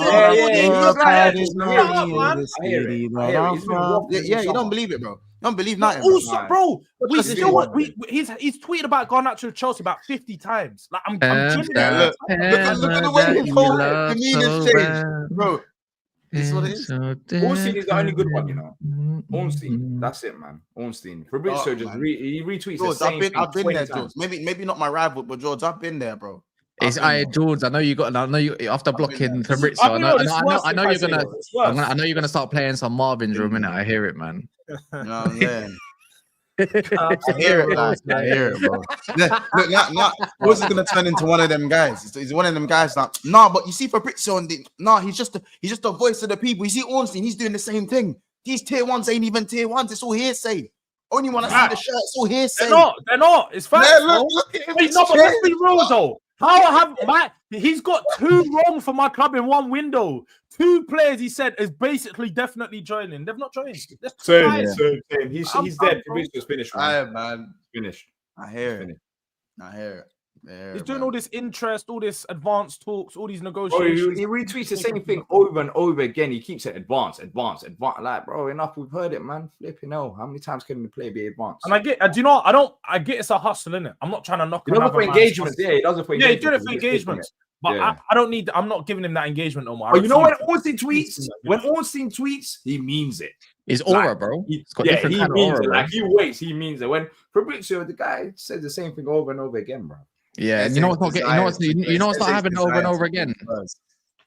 Yeah, you don't believe it, bro. Don't believe nothing. Also, bro, we still he's tweeted about Garnacho to Chelsea about 50 times. Like I'm look at the way he told the meanest change, bro. This is what it is. Ornstein is the only good one, you know. Ornstein, that's it, man. Ornstein. Fabrizio just he retweets the same thing. I've been there, Jordz. Maybe not my rival, but Jordz, I've been there, bro. It's Jordz. I know you got. I know you after blocking Fabrizio. I know you're gonna. I know you're gonna start playing some Marvin's Room, innit? I hear it, man. You know what I'm saying? I hear it, lads. I hear it, bro. Look, what's it gonna turn into one of them guys? He's one of them guys like, but you see Fabrizio and he's just the voice of the people. You see Ornstein, he's doing the same thing. These tier ones ain't even tier ones, it's all hearsay. Only when I see the shirt, it's all hearsay. They're not. It's fine. Look at him. But let's be real though. He's got 2 wrong for my club in one window. 2 players he said is basically definitely joining. They've not joined. Same. He's dead. Fabrizio's finished. Man. Finished. I hear it. He's doing all this interest, all this advanced talks, all these negotiations. He retweets the same thing over and over again. He keeps it advanced. Like, bro, enough. We've heard it, man. Flipping hell. How many times can the player be advanced? And I get, I get it's a hustle, innit? I'm not trying to knock him for engagement. Yeah, he does it for engagement. Yeah, he did it for engagement. But I don't need. I'm not giving him that engagement no more. But you know when Ornstein tweets, he means it. His aura, bro. He means it. Like he waits, he means it. When Fabrizio, the guy says the same thing over and over again, bro. Yeah, and you know what's not happening over and over again.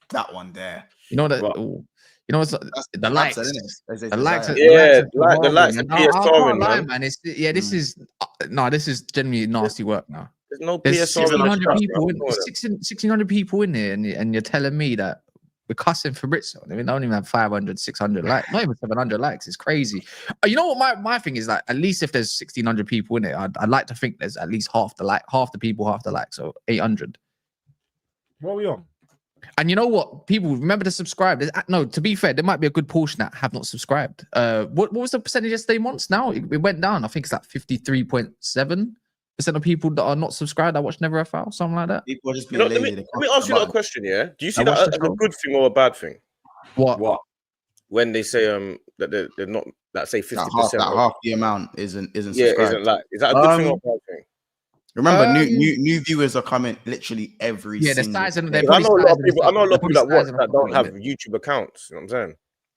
That one there. You know that. You know what's the likes. The likes. The likes of PS4, man. This is genuinely nasty work now. There's no There's PS4. 1,600 people in there, and you're telling me that we're cussing Fabrizio. I mean, I don't even have 500, 600 likes, not even 700 likes. It's crazy. You know what my thing is, like, at least if there's 1,600 people in it, I'd like to think there's at least half the people, half the likes, so 800. What are we on? And you know what? People remember to subscribe. No, to be fair, there might be a good portion that have not subscribed. What was the percentage yesterday? Months now it went down. I think it's like 53.7%. of people that are not subscribed that watch Never FL, something like that. People are just being lazy. Let me ask you a question. Yeah, do you see I that watched as the a show. good thing or a bad thing? What? When they say that they're not, let's say 50%, that half the amount isn't yeah, subscribed. isn't like, is that a good thing or a bad thing? Remember, new viewers are coming literally every Yeah, the single size and day. I know a lot of people. I know a lot of people that watch that don't have YouTube accounts. You know what I'm saying?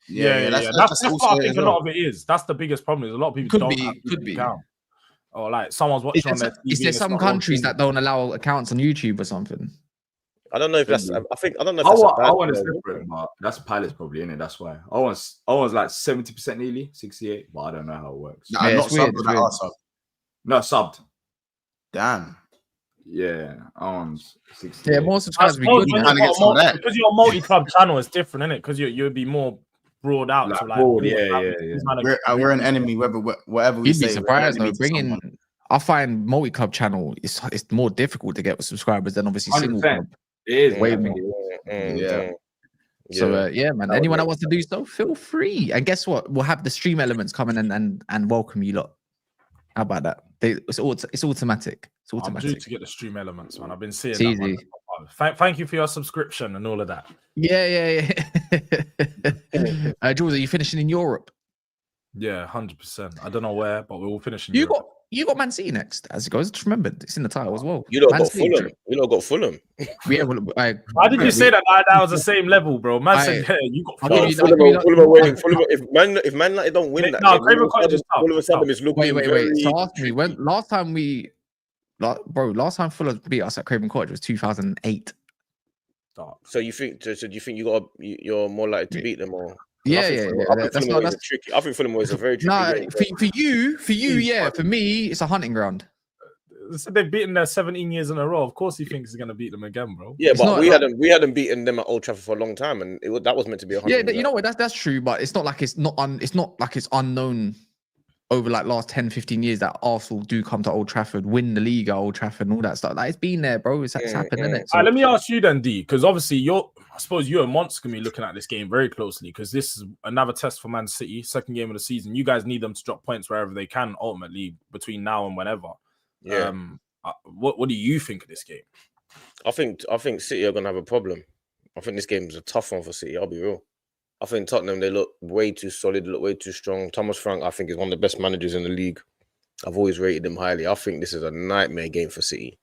Yeah. That's what I think a lot of it is. That's the biggest problem. Is a lot of people don't have YouTube account. Or like someone's watching on their TV. Is there some countries that don't allow accounts on YouTube or something? I don't know if that's. I don't know if that's a bad one is thing. different, but that's Palace probably in it. That's why I was like 70% nearly 68, but I don't know how it works. Nah, not subbed, but are subbed. No, subbed. Damn. Yeah, Arms 68. Yeah, more subscribers would be Suppose good. when you've got because you're a multi-club channel, it's different, isn't it? Because you'd be more broad out Like to like. broad, yeah. We're an enemy, whatever we You'd say. be surprised though. Bringing, I find multi-club channel it's more difficult to get with subscribers than obviously single 100%. club. It is Way man. more. So man, anyone that wants to do so, feel free. And guess what? We'll have the stream elements coming and welcome you lot. How about that? It's automatic. It's I'm automatic. due to get the stream elements, man. I've been seeing It's that easy. one. Thank you for your subscription and all of that. Yeah. Jordz, are you finishing in Europe? Yeah, 100%. I don't know where, but we will finish in You Europe. got Man City next, as it goes. Just remember, it's in the title as well. You lot Man got City, Fulham. You lot got Fulham. Yeah, well, Why did you say that like that was the same level, bro? Man said, yeah, you got I'll give Fulham. you that. Fulham are winning. if Man United don't win that, No, game, Craven Cottage is tough. all of a sudden it's looking Wait. So ask me when last time Fulham beat us at Craven Cottage was 2008. So you think? So do you think you're more likely to beat them or? Yeah. I think Fulham is a very tricky game. For you, yeah. For me, it's a hunting ground. So they've beaten their 17 years in a row. Of course, he thinks he's going to beat them again, bro. Yeah, but we hadn't beaten them at Old Trafford for a long time, and that was meant to be a hunting ground. You know what? That's true, but it's not like it's unknown over like last 10, 15 years that Arsenal do come to Old Trafford, win the league at Old Trafford and all that stuff. Like it's been there, bro. It's happened, isn't it? So, let me ask you then, D, because obviously I suppose you and Mont's gonna be looking at this game very closely because this is another test for Man City, second game of the season. You guys need them to drop points wherever they can, ultimately between now and whenever. Yeah. What do you think of this game? I think City are gonna have a problem. I think this game is a tough one for City. I'll be real. I think Tottenham, they look way too solid, look way too strong. Thomas Frank, I think, is one of the best managers in the league. I've always rated him highly. I think this is a nightmare game for City.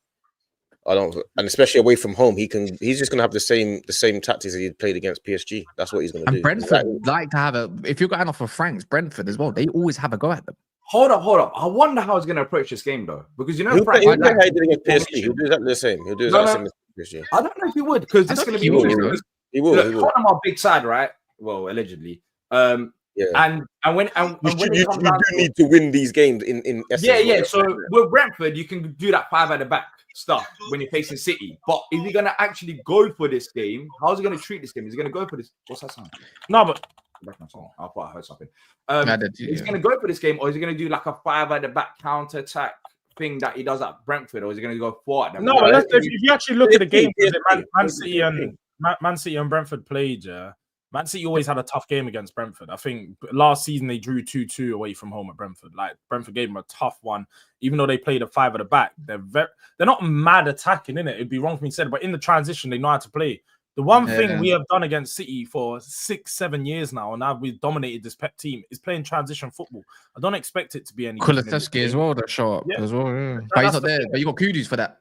And especially away from home, he's just gonna have the same tactics that he played against PSG. That's what he's gonna do. Brentford like to have if you're going off of Frank's Brentford as well, they always have a go at them. Hold up. I wonder how he's going to approach this game, though. Because, Frank... He'll play how he did against PSG. He'll do exactly the same. He'll do exactly the same as PSG. I don't know if he would, because this is going to be... He will. Tottenham are big side, right? Well, allegedly. Yeah. And when you do need to win these games in essence. Yeah. So with Brentford, you can do that 5 at the back stuff when you're facing City. But if you're going to actually go for this game, how's he going to treat this game? Is he going to go for this? What's that sound? No, but... I thought I heard something. He's going to go for this game, or is he going to do like a 5 at the back counter attack thing that he does at Brentford, or is he going to go 4 at them? No, if you actually look at the game, Man City and Brentford played, Man City always had a tough game against Brentford. I think last season they drew 2-2 away from home at Brentford. Like Brentford gave them a tough one, even though they played a 5 at the back. They're not mad attacking, innit? It'd be wrong for me to say, but in the transition they know how to play. The one thing we have done against City for 6-7 years now, and now we've dominated this Pep team, is playing transition football. I don't expect it to be any. Kulusevski as well, that show up as well. Yeah. But he's not there. But you got Kudus for that.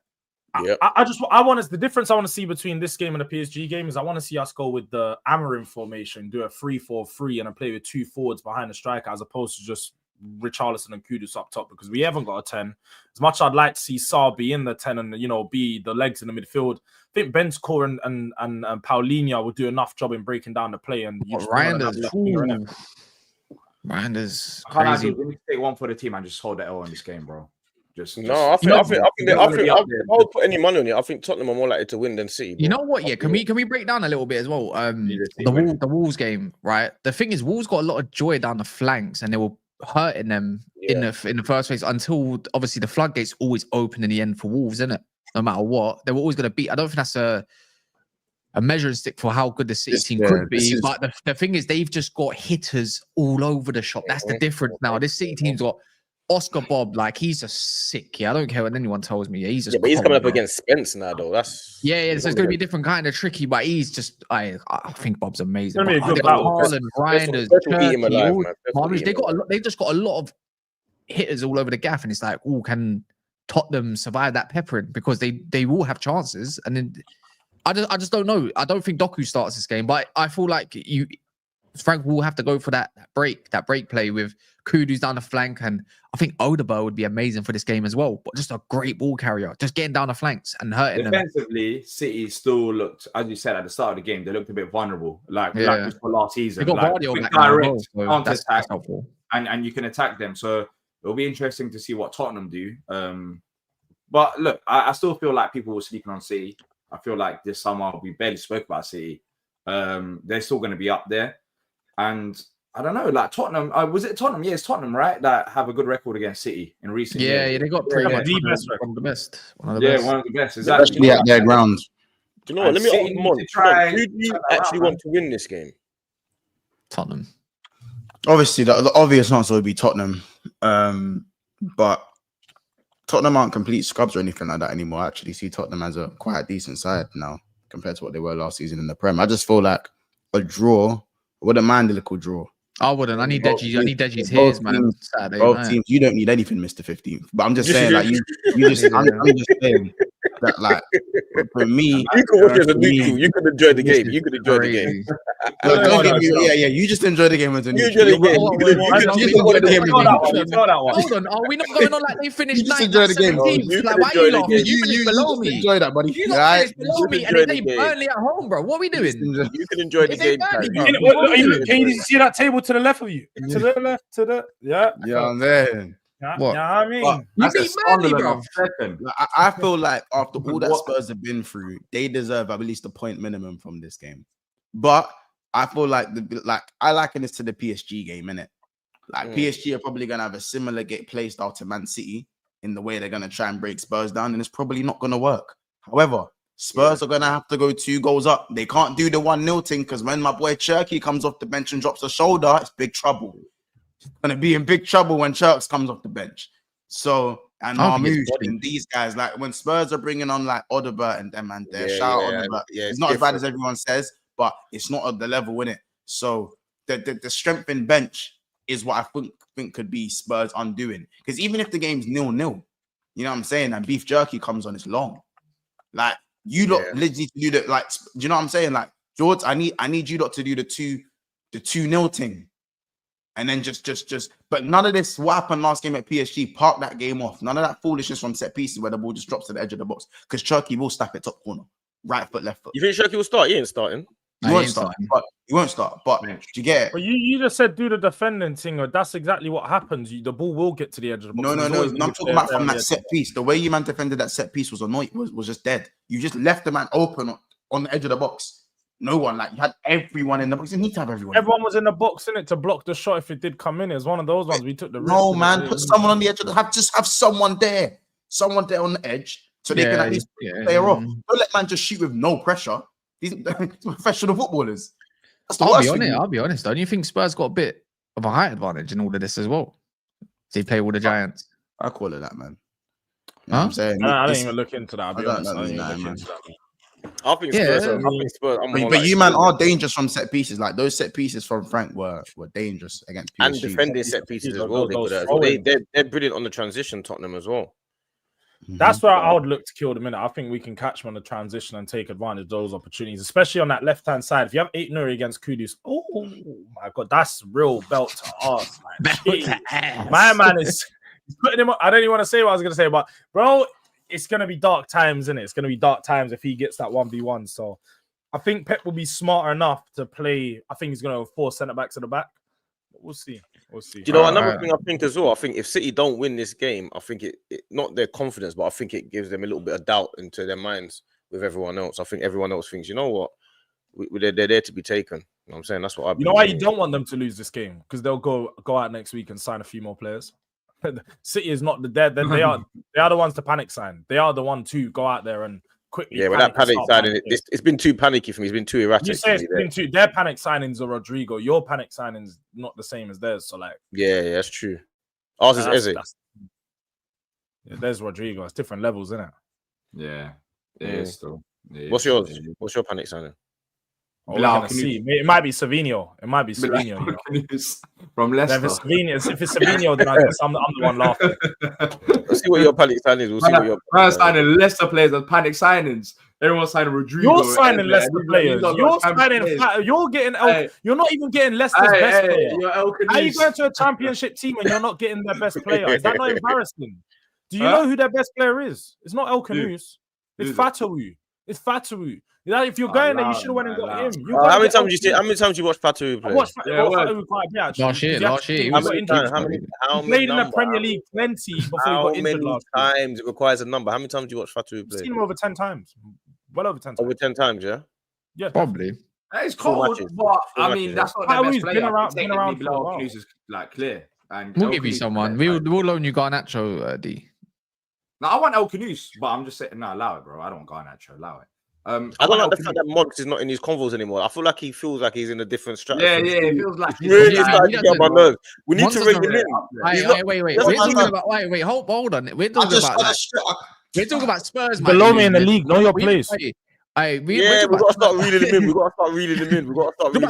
I want us. The difference I want to see between this game and the PSG game is I want to see us go with the Amorim formation, do a 3-4-3, and play with 2 forwards behind the striker as opposed to just Richarlison and Kudus up top, because we haven't got a 10. As much as I'd like to see Sarr be in the 10 and be the legs in the midfield, I think Bentancur and Paulinho will do enough job in breaking down the play. And Randers crazy. Let me take one for the team and just hold the L in this game, bro. I think I'll put any money on it. I think Tottenham are more likely to win than City. You know what? Yeah, can we break down a little bit as well? The Wolves game, right? The thing is, Wolves got a lot of joy down the flanks, and they were hurting them in the first place until obviously the floodgates always open in the end for Wolves, isn't it? No matter what, they were always going to beat. I don't think that's a measuring stick for how good the City team could be. But the thing is, they've just got hitters all over the shop. That's the difference now. This City team's got Oscar Bob, like he's just sick. Yeah, I don't care what anyone tells me. Yeah, he's just but he's coming up bro. against Spence now, though. That's yeah. So it's gonna be a different kind of tricky, but he's just. I think Bob's amazing. It's gonna be a good Haaland, Reinders, Turkey, they just got a lot of hitters all over the gaff, and it's like, oh, can Tottenham survive that peppering? Because they will have chances, and then I just don't know. I don't think Doku starts this game, but I feel like Frank will have to go for that break play with Kudus down the flank, and I think Odegaard would be amazing for this game as well. But just a great ball carrier, just getting down the flanks and hurting them. Defensively, City still looked, as you said at the start of the game, they looked a bit vulnerable, like we saw last season. They got like, Guardiola quick, back now direct, as well, so counter-attack, that's helpful. and you can attack them. So it'll be interesting to see what Tottenham do. But look, I still feel like people were sleeping on City. I feel like this summer we barely spoke about City. They're still going to be up there. And I don't know, like Tottenham, was it Tottenham? Yeah, it's Tottenham, right? That have a good record against City in recent years. Yeah, they got pretty much the best one of the best. One of the best. Exactly. Especially at their ground. Do you know what? Let me ask you one. Who do you actually want to win this game? Tottenham. Obviously, the obvious answer would be Tottenham. But Tottenham aren't complete scrubs or anything like that anymore. I actually see Tottenham as a quite decent side now compared to what they were last season in the Prem. I just feel like a draw, wouldn't mind a little draw. I wouldn't. I need Deji's hairs, man. Saturday, both teams, you don't need anything, Mr. 15th. But I'm just saying, like, you just, I'm just saying that, like, for me, you could watch as a neutral. You could enjoy the game. You could enjoy the game. You just enjoy the game as a neutral. You enjoy the game. Hold on, are we not going on like they finished? Just enjoy the game. Like, why are you laughing? You finished below me. Enjoy that, buddy. You not finished below me, and they Burnley at home, bro. What are we doing? You can enjoy the game. Can you see that table to the left of you? To the left, to the yeah, man. What? I mean, you beat Burnley, bro. I feel like after all that Spurs have been through, they deserve at least a point minimum from this game. But I feel like I liken this to the PSG game, innit? Like PSG are probably gonna have a similar play style to Man City in the way they're gonna try and break Spurs down, and it's probably not gonna work. However, Spurs are gonna have to go 2 goals up. They can't do the 1-0 thing because when my boy Cherky comes off the bench and drops a shoulder, it's big trouble. It's gonna be in big trouble when Cherks comes off the bench. So and Marmoush and these guys, like when Spurs are bringing on like Odegaard and them and shout out Odegaard. It's not as bad as everyone says, but it's not at the level in it. So the strength in bench is what I think could be Spurs undoing. Because even if the game's 0-0, you know what I'm saying, and beef jerky comes on, it's long. Like you lot literally do the like. Do you know what I'm saying? Like Jordz, I need you lot to do the 2-0 thing. And then just, but none of this, what happened last game at PSG, park that game off. None of that foolishness from set pieces where the ball just drops to the edge of the box. Because Cherky will snap it top corner. Right foot, left foot. You think Cherky will start? He ain't starting. He won't start. But do you get it? But you just said do the defending thing, or that's exactly what happens. The ball will get to the edge of the box. No. I'm talking about from that set piece. The way you man defended that set piece was annoying, was just dead. You just left the man open on the edge of the box. No one, like you had everyone in the box. You need to have everyone. Everyone was in the box, in it, to block the shot if it did come in. It was one of those ones we took the risk. No, man, put someone on the edge of the have someone there on the edge so they can at least play her off. Don't let man just shoot with no pressure. These professional footballers. I'll be honest. Don't you think Spurs got a bit of a height advantage in all of this as well? They play all the giants. I call it that, man. You know what I'm saying? I didn't even look into that. I'll be honest. I think Spurs. But you man are dangerous from set pieces. Like those set pieces from Frank were dangerous against PSG. And defending set pieces as well. They're brilliant on the transition, Tottenham as well. That's where I would look to kill them in. I think we can catch them on the transition and take advantage of those opportunities, especially on that left-hand side. If you have 8-0 against Kudus, oh my God, that's real belt to ass. My man is putting him up. I don't even want to say what I was going to say, but bro, it's going to be dark times, isn't it? It's going to be dark times if he gets that 1v1. So I think Pep will be smart enough to play. I think he's going to force centre-backs to the back. We'll see. You know, another thing I think as well, I think if City don't win this game, I think it not their confidence, but I think it gives them a little bit of doubt into their minds with everyone else. I think everyone else thinks, you know what, they're there to be taken. You know what I'm saying? That's what I believe. You know why you don't want them to lose this game? Because they'll go out next week and sign a few more players. City is not the dead. They are the ones to panic sign. They are the one to go out there and quickly. Yeah, but that panic signing, it's been too panicky for me. It's been too erratic. You say it's been too. Their panic signings are Rodrigo. Your panic signings not the same as theirs. So like, yeah, that's true. Ours is Eze. Yeah, there's Rodrigo. It's different levels, isn't it? Yeah, it is still. What's yours? What's your panic signing? Oh, we're gonna see. It might be Savinho. It might be Savinho. From Leicester. If it's Savinho, then I guess I'm the one laughing. We'll see what your panic signing is. We'll see what your signing Leicester players as panic signings. Everyone's signing Rodrigo. You're signing Leicester players. You're signing. You're getting. You're not even getting Leicester's best player. How are you going to a championship team and you're not getting their best player? Is that not embarrassing? Do you know who their best player is? It's not El Kanous. It's Fatawu. It's Fatawu. If you're going there, you should have went and got him. How many times you watched Fatawu play? I watched Fatawu quite a bit, actually. Last year. He played in the Premier League plenty before he got injured last year. How many times? It requires a number. How many times do you watch Fatawu play? I've seen him over 10 times. Well over 10 times. Over 10 times, yeah? Yeah. Probably. It's cold, but I mean, that's not the best player. Been around for a while. Is like clear. And We'll give you someone. We'll loan you Garnacho, D. No, I want El Kanous, but I'm just saying, no, allow it, bro. I don't want Garnacho. Allow it. I don't like the fact that Monks is not in his convos anymore. I feel like he feels like he's in a different strategy. Yeah, it feels like it's really starting to get on my nerves. We need to ring him in. Wait, hold on. We're talking about Spurs. Below me in the league, know your place. We got to start reeling him in. We got to start reeling him in. We're talking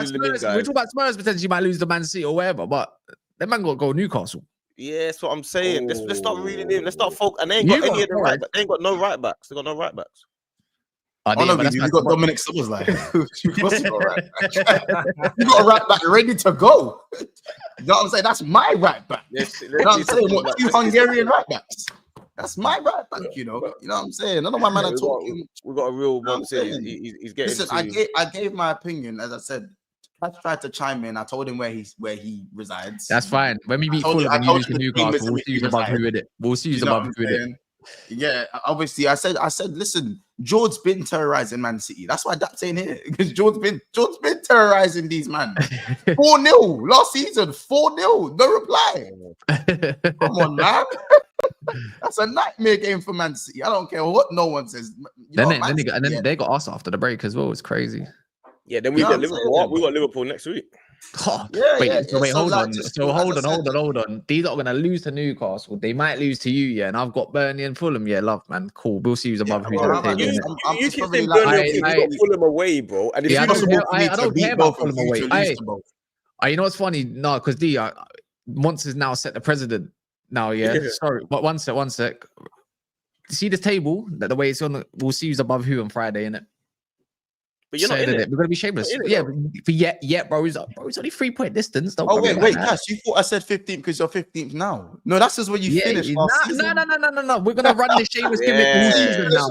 about Spurs potentially might lose the Man City or whatever, but that man got to go Newcastle. Yeah, that's what I'm saying. Let's start reeling him. Let's start focus. And they ain't got any of the right. They ain't got no right backs. They got no right backs. You got Dominic Soboslai. You got a right back ready to go. You know what I'm saying? That's my right back. You know what I'm saying? What, 2 Hungarian right backs? That's my right back. You know what I'm saying? None of my man are talking. We got a real one. He's getting. Listen, I gave my opinion. As I said, I tried to chime in. I told him where he resides. That's fine. When we beat Fulham and you lose to Newcastle, we'll see who's above who with it. We'll see who's above who with it. Yeah, obviously, I said, listen, Jord's been terrorizing Man City. That's why that's in here, because Jord's been terrorizing these man. 4-0 last season, 4-0, no reply. Come on, man. That's a nightmare game for Man City. I don't care what no one says. Then they got us after the break as well. It's crazy. Yeah, then we got Liverpool. We got Liverpool next week. Hold on. These are gonna lose to Newcastle. They might lose to you, yeah. And I've got Burnley and Fulham. Yeah, love, man. Cool. We'll see who's above who's on the table. You keep saying Burnley. You got Fulham away, bro. And I don't care about Fulham away. You know what's funny? No, because Monts now set the precedent. Now, yeah. Sorry, but one sec. See the table that the way it's on. We'll see who's above who on Friday, innit? But you're not in it. We're gonna be shameless. Yeah, bro. It's only 3-point distance. Wait, Cash. You thought I said 15th because you're 15th now. No, that's just where you finished. No. We're gonna run this shameless gimmick all season now.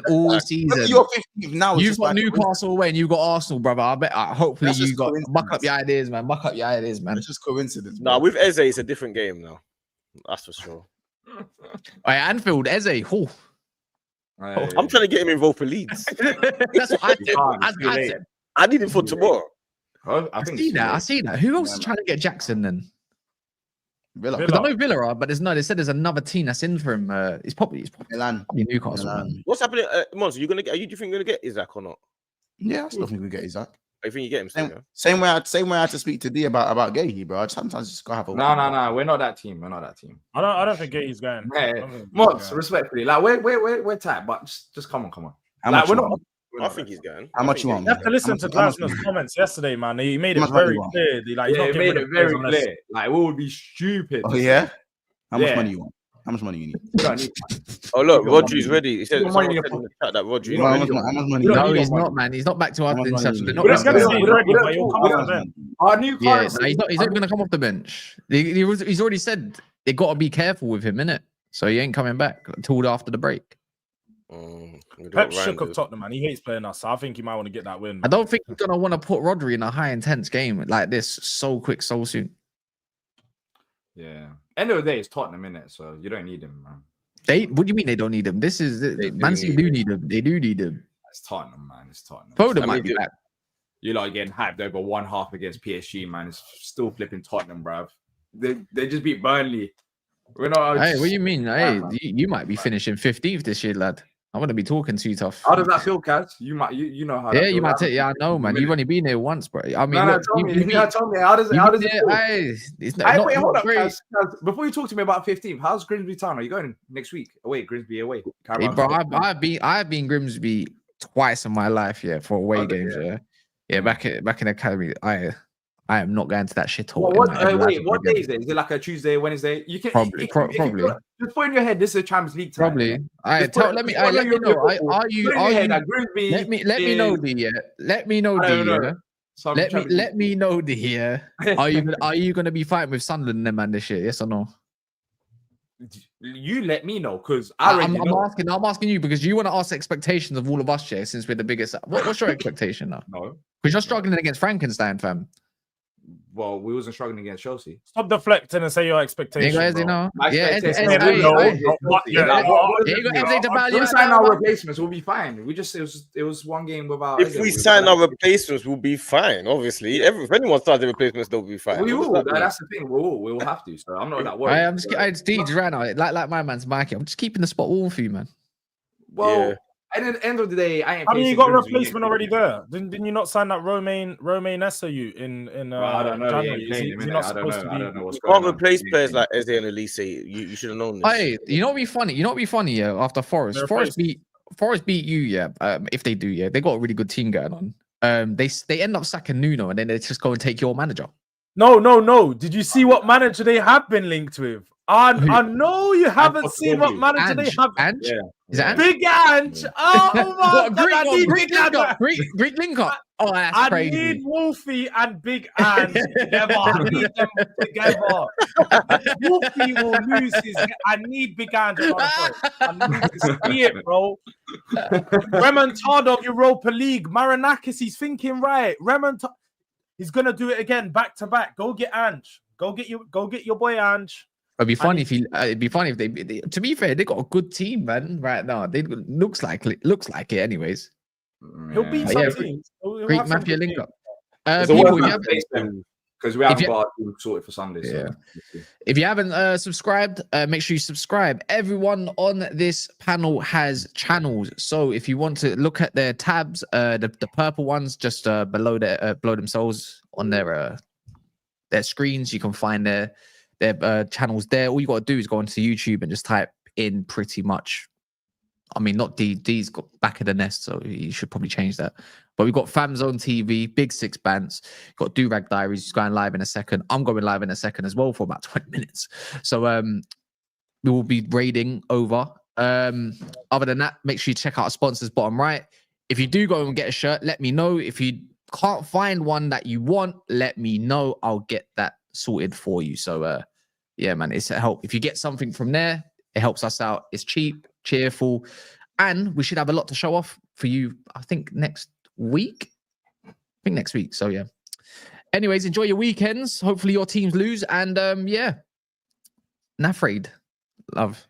All season. You're 15th now. You've got Newcastle away and you got Arsenal, brother. I bet. Hopefully you got muck up your ideas, man. It's just coincidence. Nah, with Eze, it's a different game now. That's for sure. Anfield, Eze. I'm trying to get him involved for Leeds. That's what I said. I need him for tomorrow. I see that. Who else is trying to get Jackson then? Villa. Because I know Villa are, but they said there's another team that's in for him. It's probably Newcastle. What's happening, Mons? Do you think you're gonna get Isaac or not? Yeah, I still think we get Isaac. I think you get him still, same way I had to speak to D about Gahey, bro. I sometimes just gotta have a No. We're not that team. I don't think Gahey's going. Mons, respectfully, like we're tight, but just come on. I think he's going. How much you want? You have to listen to Glasner's comments yesterday, man. He made it very clear. He made it very clear. Like, we would be stupid. Oh yeah. How much money you want? How much money you need? Oh look, Rodri's ready. He said in the chat that Rodri. How much money? No, he's not, man. He's not back to our international. He's not going to come off the bench. He's already said they got to be careful with him, innit? So he ain't coming back until after the break. Pep shook of Tottenham, man. He hates playing us. So I think he might want to get that win. I don't think he's going to want to put Rodri in a high intense game like this so quick, so soon. Yeah. End of the day, it's Tottenham, innit? So you don't need him, man. What do you mean they don't need him? This is Man City do need him. They do need him. It's Tottenham, man. It's Tottenham. Foden might be back. You're like getting hyped over 1/2 against PSG, man. It's still flipping Tottenham, bruv. They just beat Burnley. Hey, what do you mean? Hey, you might be finishing 15th this year, lad. I want to be talking too tough. How does that feel, Kaz? You know how. Yeah, you might take. Yeah, I know, man. You've only been here once, bro. I mean, no, tell me. Tell me. How does it feel? It's Hold up, great. Kaz. Before you talk to me about 15th, how's Grimsby Town? Are you going next week? Away, Grimsby away. Hey, bro, I've been Grimsby twice in my life, yeah, for away games, yeah. Back in the academy, I am not going to that shithole. What day is it? Is it like a Tuesday, Wednesday? You can probably. Just put in your head. This is a Champions League time. Probably. Let me know. Are you? Let me know the year. Let me know the year. Let me know the year. Are you going to be fighting with Sunderland and them man this year? Yes or no? You let me know because I'm asking you because you want to ask expectations of all of us, here since we're the biggest. What's your expectation now? No, because you're struggling against Frankenstein, fam. Well, we wasn't struggling against Chelsea. Stop deflecting and say your expectations. My expectations. We sign our replacements, we'll be fine. It was one game without. If we sign our replacements, we'll be fine. Obviously, if anyone starts the replacements, they'll be fine. We will. That's the thing. We will have to. So I'm not that worried. I'm just Deej right now. Like my man's Mikey. I'm just keeping the spot warm for you, man. Well. And at the end of the day, I ain't. I mean, you got a replacement already there. Didn't you not sign that Romain Esse in I don't know. January? Is he not supposed to be? I don't know what's going on. You can't replace players like Eze and Elise. You should have known this. Hey, you know what be funny? Yeah, after Forest beat you, yeah. If they do, yeah, they got a really good team going on. They end up sacking Nuno and then they just go and take your manager. No. Did you see what manager they have been linked with? I know you haven't seen what manager they have. Ange? Yeah. Is that Big Ange? Oh my God! Greek link up. Oh, that's crazy. I need Wolfie and Big Ange together. I need them together. Wolfie will lose his. I need Big Ange on the phone. I need to see it, bro. Remontada of Europa League. Marinakis, he's thinking right. He's gonna do it again, back to back. Go get Ange. Go get your boy Ange. It'd be funny if they. To be fair, they got a good team, man. Right now, they looks like it, anyways. He'll beat some teams. Great mafia link up. Because we haven't got our team sorted for Sunday. Yeah. So. If you haven't subscribed, make sure you subscribe. Everyone on this panel has channels, so if you want to look at their tabs, the purple ones just below themselves on their screens, you can find their channels there. All you got to do is go onto YouTube and just type in pretty much. I mean, not D's got back of the nest, so you should probably change that. But we've got Fam Zone TV, Big Six Bands, got Do Rag Diaries, who's going live in a second. I'm going live in a second as well for about 20 minutes. So we will be raiding over. Other than that, make sure you check out our sponsors bottom right. If you do go and get a shirt, let me know. If you can't find one that you want, let me know. I'll get that sorted for you. So yeah, man, it's a help. If you get something from there, it helps us out. It's cheap, cheerful, and we should have a lot to show off for you, I think next week. So yeah. Anyways, enjoy your weekends. Hopefully your teams lose, and yeah, Nafraid. Love.